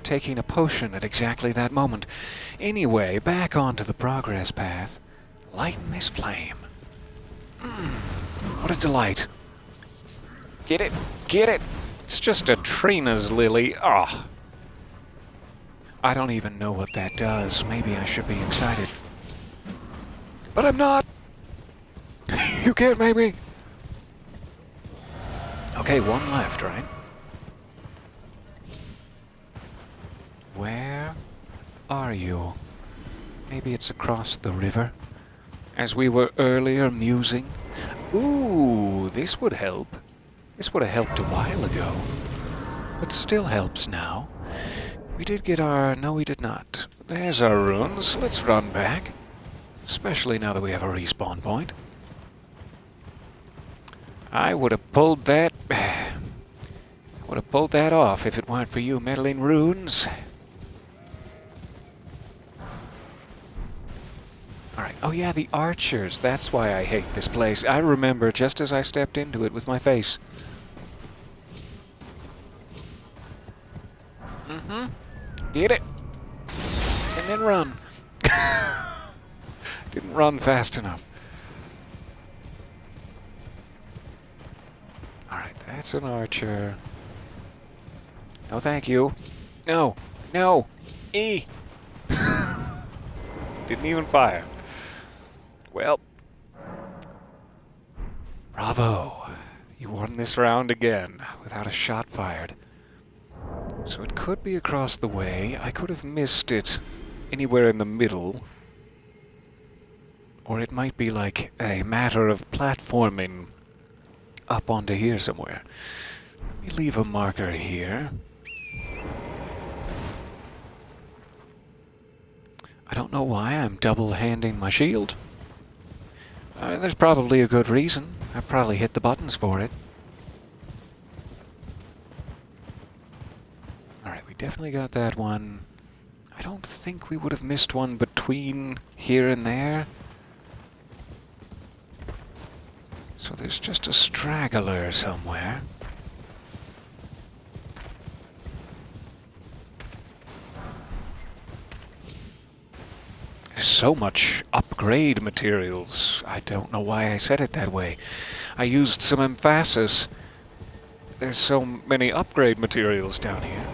taking a potion at exactly that moment. Anyway, back onto the progress path. Lighten this flame. What a delight. Get it? Get it? It's just a Trina's lily. Ah. I don't even know what that does. Maybe I should be excited. But I'm not! You can't make me! Okay, one left, right? Where are you? Maybe it's across the river? As we were earlier musing? Ooh, this would help. This would have helped a while ago. But still helps now. We did get our... No, we did not. There's our runes. Let's run back. Especially now that we have a respawn point. I would have pulled that... would have pulled that off if it weren't for you meddling runes. Alright, oh yeah, the archers. That's why I hate this place. I remember just as I stepped into it with my face. Get it. And then run. Didn't run fast enough. Alright, that's an archer. No, thank you. No. No. E. Didn't even fire. Well. Bravo. You won this round again, without a shot fired. So it could be across the way. I could have missed it anywhere in the middle. Or it might be like a matter of platforming up onto here somewhere. Let me leave a marker here. I don't know why I'm double-handing my shield. There's probably a good reason. I probably hit the buttons for it. Alright, we definitely got that one. I don't think we would have missed one between here and there. So there's just a straggler somewhere. There's so much upgrade materials. I don't know why I said it that way. I used some emphasis. There's so many upgrade materials down here.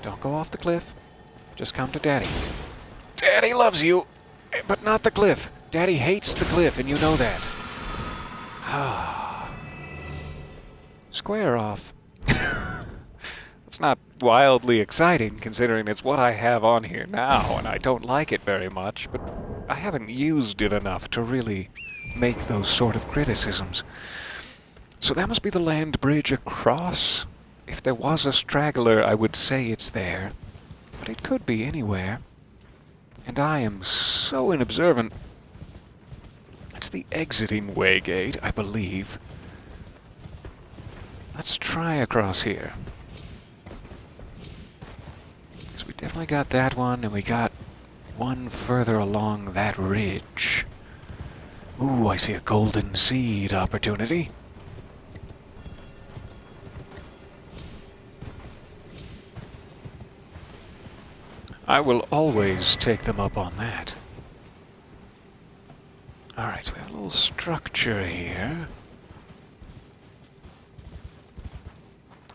Don't go off the cliff. Just come to Daddy. Daddy loves you, but not the cliff. Daddy hates the cliff, and you know that. Square off. It's not wildly exciting, considering it's what I have on here now, and I don't like it very much, but I haven't used it enough to really make those sort of criticisms. So that must be the land bridge across. If there was a straggler, I would say it's there, but it could be anywhere. And I am so inobservant. It's the exiting way gate, I believe. Let's try across here. Because we definitely got that one, and we got one further along that ridge. Ooh, I see a golden seed opportunity. I will always take them up on that. Alright, so we have a little structure here.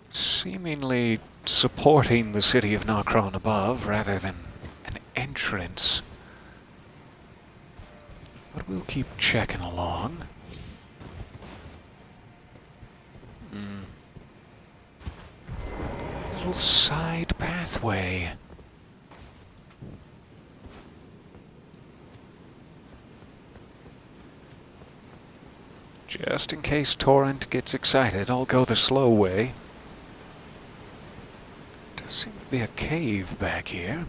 Seemingly supporting the city of Nokron above, rather than an entrance. But we'll keep checking along. Little side pathway. Just in case Torrent gets excited, I'll go the slow way. Does seem to be a cave back here.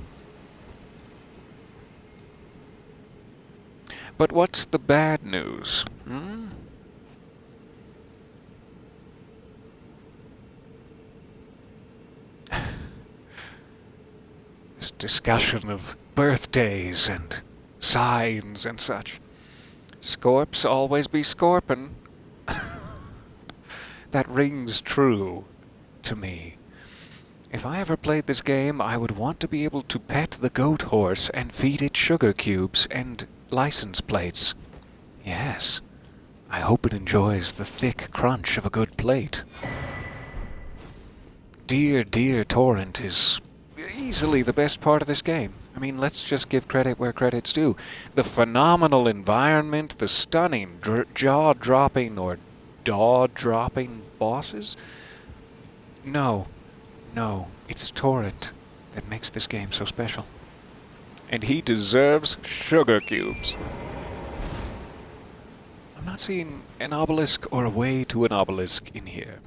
But what's the bad news? This discussion of birthdays and signs and such. Scorps always be scorpin'. That rings true to me. If I ever played this game, I would want to be able to pet the goat horse and feed it sugar cubes and license plates. Yes, I hope it enjoys the thick crunch of a good plate. Dear, dear Torrent is easily the best part of this game. I mean, let's just give credit where credit's due. The phenomenal environment, the stunning jaw-dropping or daw-dropping bosses. No, it's Torrent that makes this game so special. And he deserves sugar cubes. I'm not seeing an obelisk or a way to an obelisk in here.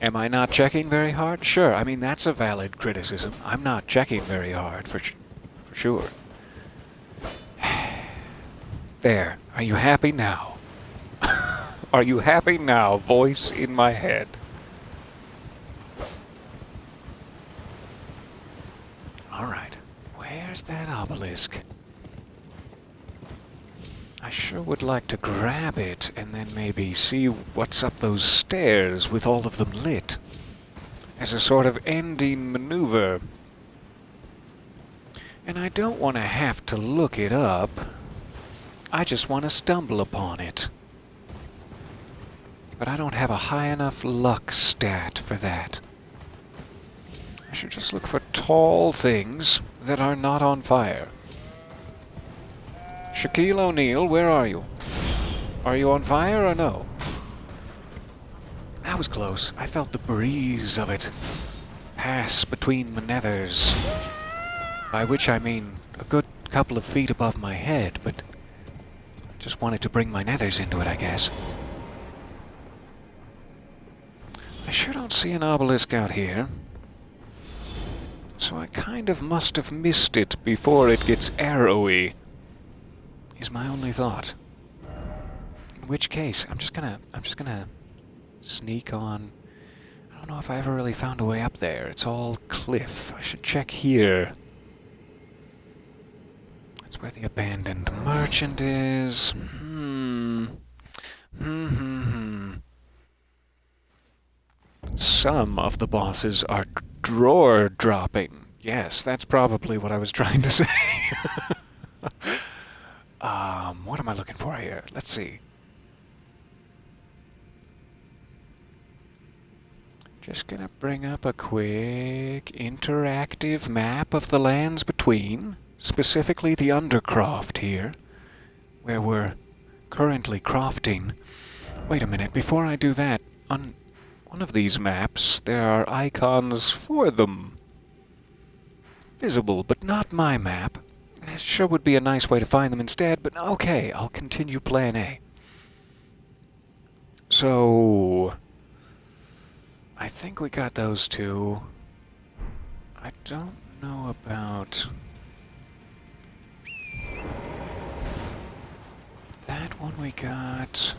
Am I not checking very hard? Sure, I mean, that's a valid criticism. I'm not checking very hard, for sure. There. Are you happy now? Are you happy now, voice in my head? Alright. Where's that obelisk? I sure would like to grab it and then maybe see what's up those stairs with all of them lit. As a sort of ending maneuver. And I don't want to have to look it up. I just want to stumble upon it. But I don't have a high enough luck stat for that. should just look for tall things that are not on fire. Shaquille O'Neal, where are you? Are you on fire or no? That was close. I felt the breeze of it pass between my nethers. By which I mean a good couple of feet above my head, but I just wanted to bring my nethers into it, I guess. I sure don't see an obelisk out here. So I kind of must have missed it before it gets arrowy, is my only thought. In which case, I'm just gonna sneak on. I don't know if I ever really found a way up there. It's all cliff. I should check here. That's where the abandoned merchant is. Some of the bosses are drawer dropping. Yes, that's probably what I was trying to say. What am I looking for here? Let's see. Just gonna bring up a quick interactive map of the lands between, specifically the Undercroft here, where we're currently crafting. Wait a minute, before I do that, on one of these maps, there are icons for them. Visible, but not my map. It sure would be a nice way to find them instead, but okay, I'll continue plan A. So, I think we got those two. I don't know about that one we got.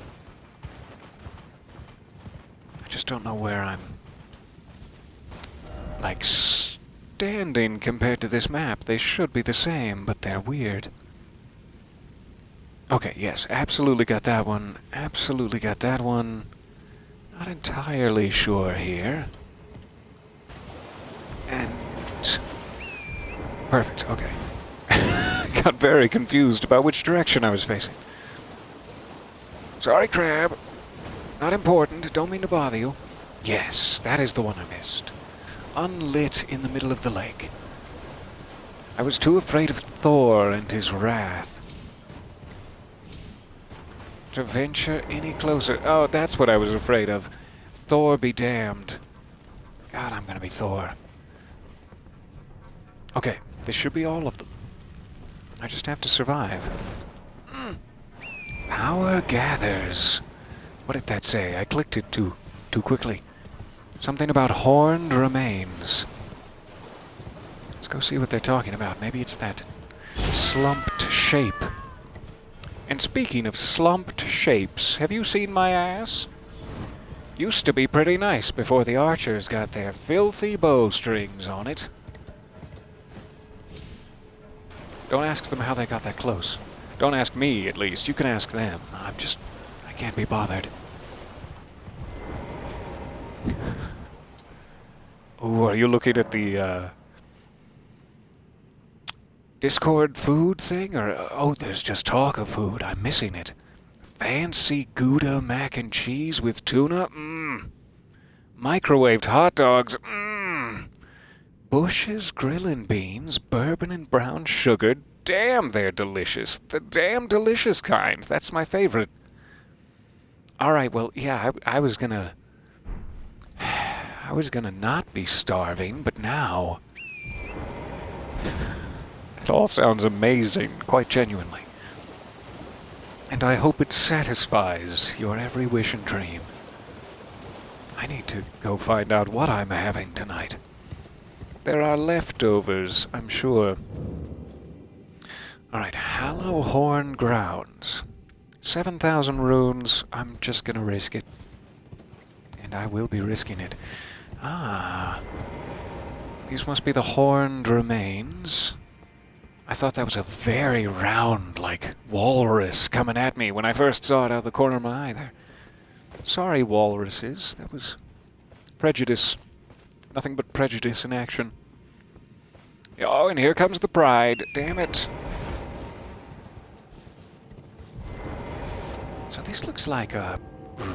I just don't know where I'm, like, standing compared to this map. They should be the same, but they're weird. Okay, yes, absolutely got that one. Absolutely got that one. Not entirely sure here. And... perfect, okay. Got very confused about which direction I was facing. Sorry, Crab. Not important, don't mean to bother you. Yes, that is the one I missed. Unlit in the middle of the lake. I was too afraid of Thor and his wrath to venture any closer. Oh, that's what I was afraid of. Thor be damned. God, I'm gonna be Thor. Okay, this should be all of them. I just have to survive. Power gathers. What did that say? I clicked it too quickly. Something about horned remains. Let's go see what they're talking about. Maybe it's that slumped shape. And speaking of slumped shapes, have you seen my ass? Used to be pretty nice before the archers got their filthy bowstrings on it. Don't ask them how they got that close. Don't ask me, at least. You can ask them. I can't be bothered. Oh, are you looking at the, Discord food thing? Or, oh, there's just talk of food. I'm missing it. Fancy Gouda mac and cheese with tuna? Microwaved hot dogs? Bush's grillin' beans, bourbon and brown sugar. Damn, they're delicious. The damn delicious kind. That's my favorite. Alright, well, yeah, I was gonna not be starving, but now... It all sounds amazing, quite genuinely. And I hope it satisfies your every wish and dream. I need to go find out what I'm having tonight. There are leftovers, I'm sure. Alright, Hallowhorn Grounds. 7,000 runes, I'm just gonna risk it. And I will be risking it. Ah. These must be the horned remains. I thought that was a very round, like, walrus coming at me when I first saw it out of the corner of my eye there. Sorry, walruses. That was prejudice. Nothing but prejudice in action. Oh, and here comes the pride. Damn it. So this looks like a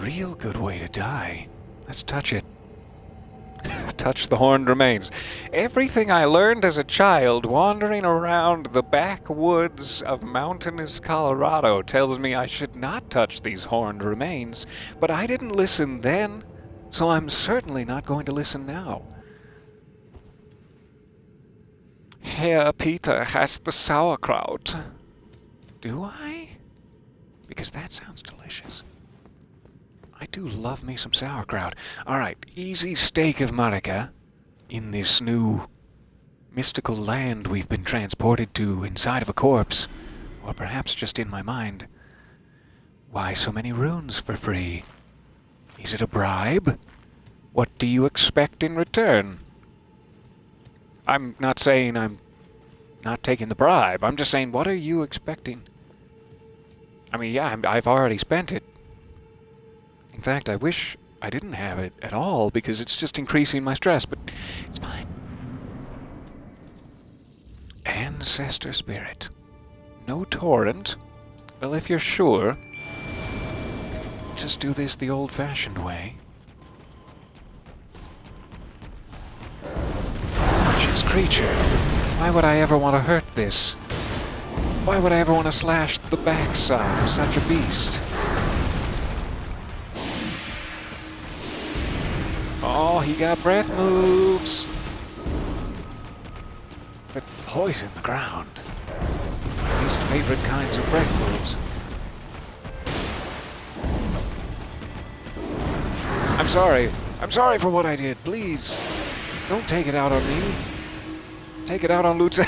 real good way to die. Let's touch it. touch the horned remains. Everything I learned as a child wandering around the backwoods of mountainous Colorado tells me I should not touch these horned remains, but I didn't listen then, so I'm certainly not going to listen now. Herr Peter has the sauerkraut. Do I? Because that sounds delicious. I do love me some sauerkraut. Alright, easy steak of Marika in this new mystical land we've been transported to inside of a corpse, or perhaps just in my mind. Why so many runes for free? Is it a bribe? What do you expect in return? I'm not saying I'm not taking the bribe. I'm just saying, what are you expecting? I mean, yeah, I've already spent it. In fact, I wish I didn't have it at all, because it's just increasing my stress, but it's fine. Ancestral Spirit. No torrent. Well, if you're sure, just do this the old-fashioned way. Gorgeous creature. Why would I ever want to hurt this? Why would I ever want to slash the backside of such a beast? Oh, he got breath moves. But poison the ground. My least favorite kinds of breath moves. I'm sorry. I'm sorry for what I did. Please, don't take it out on me. Take it out on Lutel.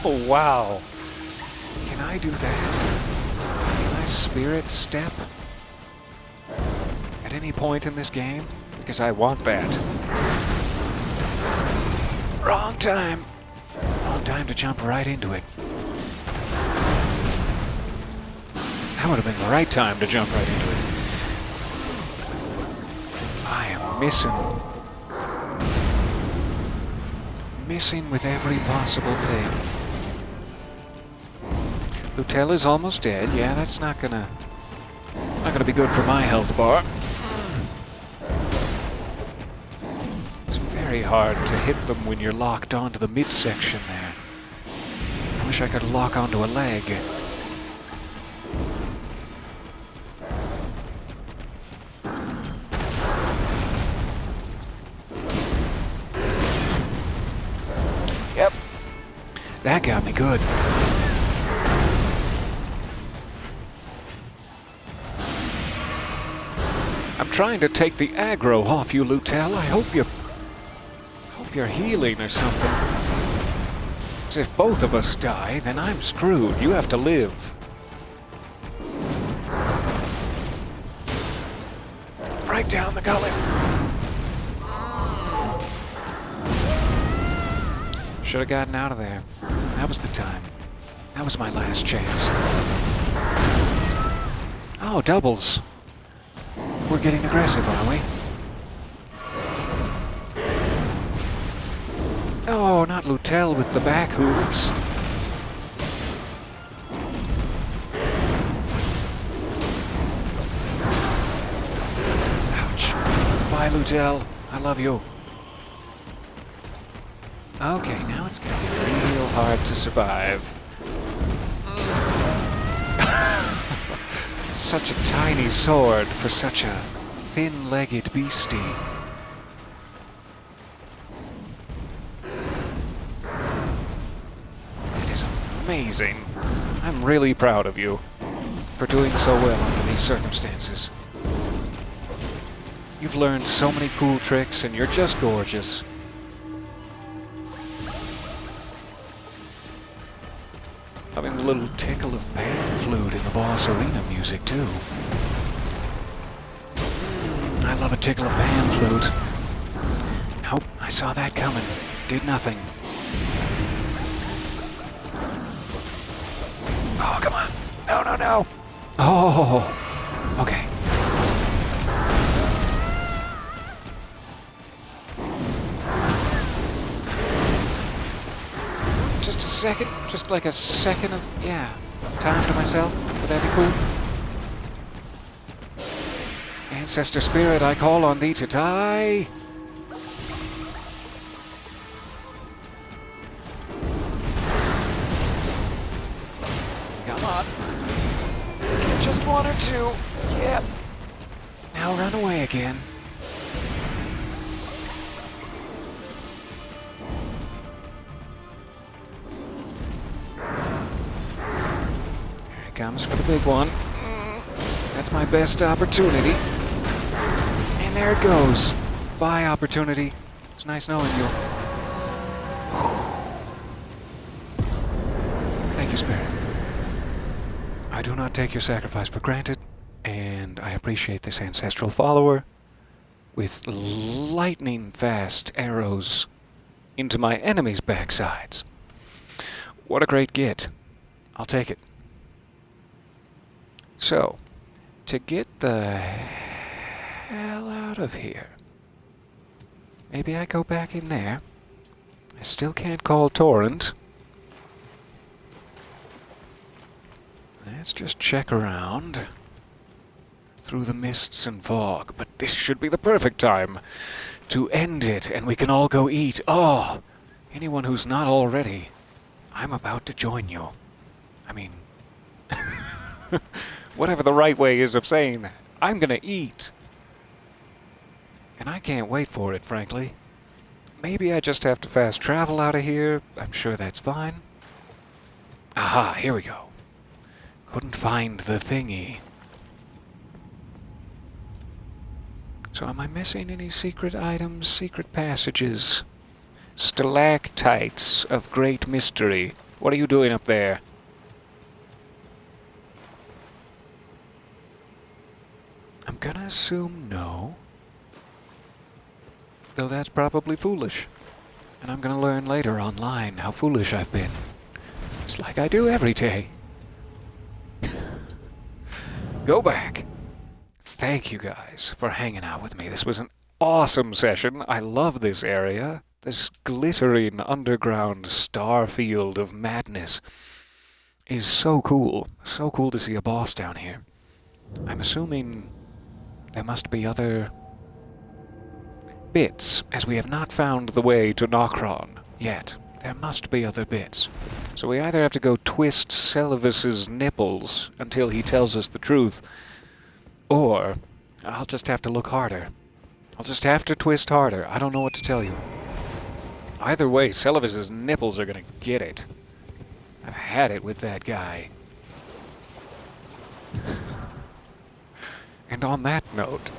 Oh, wow. Can I do that? Can I spirit step at any point in this game? Because I want that. Wrong time. Wrong time to jump right into it. That would have been the right time to jump right into it. I am missing with every possible thing. Lutel is almost dead. Yeah, that's not gonna be good for my health bar. It's very hard to hit them when you're locked onto the midsection there. I wish I could lock onto a leg. Yep. That got me good. I'm trying to take the aggro off you, Lutel. I hope you're healing or something. 'Cause if both of us die, then I'm screwed. You have to live. Right down the gullet. Should have gotten out of there. That was the time. That was my last chance. Oh, doubles. We're getting aggressive, aren't we? Oh, not Lutel with the back hooves. Ouch. Bye, Lutel. I love you. Okay, now it's gonna get real hard to survive. Such a tiny sword for such a thin-legged beastie. That is amazing. I'm really proud of you for doing so well under these circumstances. You've learned so many cool tricks and you're just gorgeous. Having a little tickle of pan flute in the boss arena music, too. I love a tickle of pan flute. Nope, I saw that coming. Did nothing. Oh, come on. No, no, no. Oh, okay. Just a second, just like a second of, time to myself. Would that be cool? Ancestral Spirit, I call on thee to die. Just one or two. Yep. Now run away again. Here it comes for the big one. That's my best opportunity. And there it goes. Bye, opportunity. It's nice knowing you. Thank you, Spirit. I do not take your sacrifice for granted, and I appreciate this ancestral follower with lightning-fast arrows into my enemies' backsides. What a great get. I'll take it. So, to get the hell out of here, maybe I go back in there. I still can't call Torrent. Let's just check around through the mists and fog, but this should be the perfect time to end it, and we can all go eat. Oh, anyone who's not already, I'm about to join you. I mean, whatever the right way is of saying that. I'm gonna eat. And I can't wait for it, frankly. Maybe I just have to fast travel out of here. I'm sure that's fine. Aha, here we go. Couldn't find the thingy. So am I missing any secret items, secret passages? Stalactites of great mystery. What are you doing up there? I'm gonna assume no. Though that's probably foolish. And I'm gonna learn later online how foolish I've been. It's like I do every day. Go back. Thank you guys for hanging out with me. This was an awesome session. I love this area. This glittering underground starfield of madness is so cool. So cool to see a boss down here. I'm assuming there must be other bits, as we have not found the way to Nokron yet. There must be other bits. So we either have to go twist Celavis's nipples until he tells us the truth, or I'll just have to look harder. I'll just have to twist harder. I don't know what to tell you. Either way, Celavis's nipples are gonna get it. I've had it with that guy. And on that note,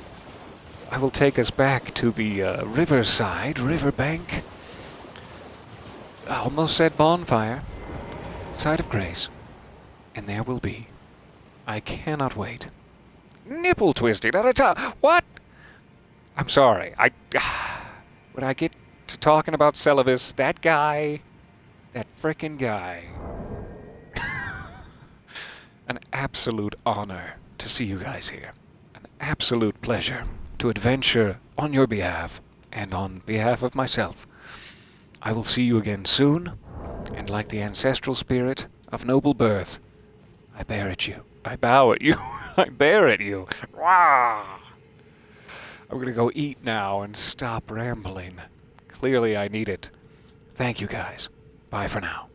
I will take us back to the riverbank. I almost said bonfire. Side of Grace. And there will be. I cannot wait. Nipple twisted at a time. What? I'm sorry. When I get to talking about Celavis, that guy, that frickin' guy. An absolute honor to see you guys here. An absolute pleasure to adventure on your behalf and on behalf of myself. I will see you again soon, and like the ancestral spirit of noble birth, I bear at you. I bow at you. I bear at you. Rah! I'm gonna go eat now and stop rambling. Clearly I need it. Thank you guys. Bye for now.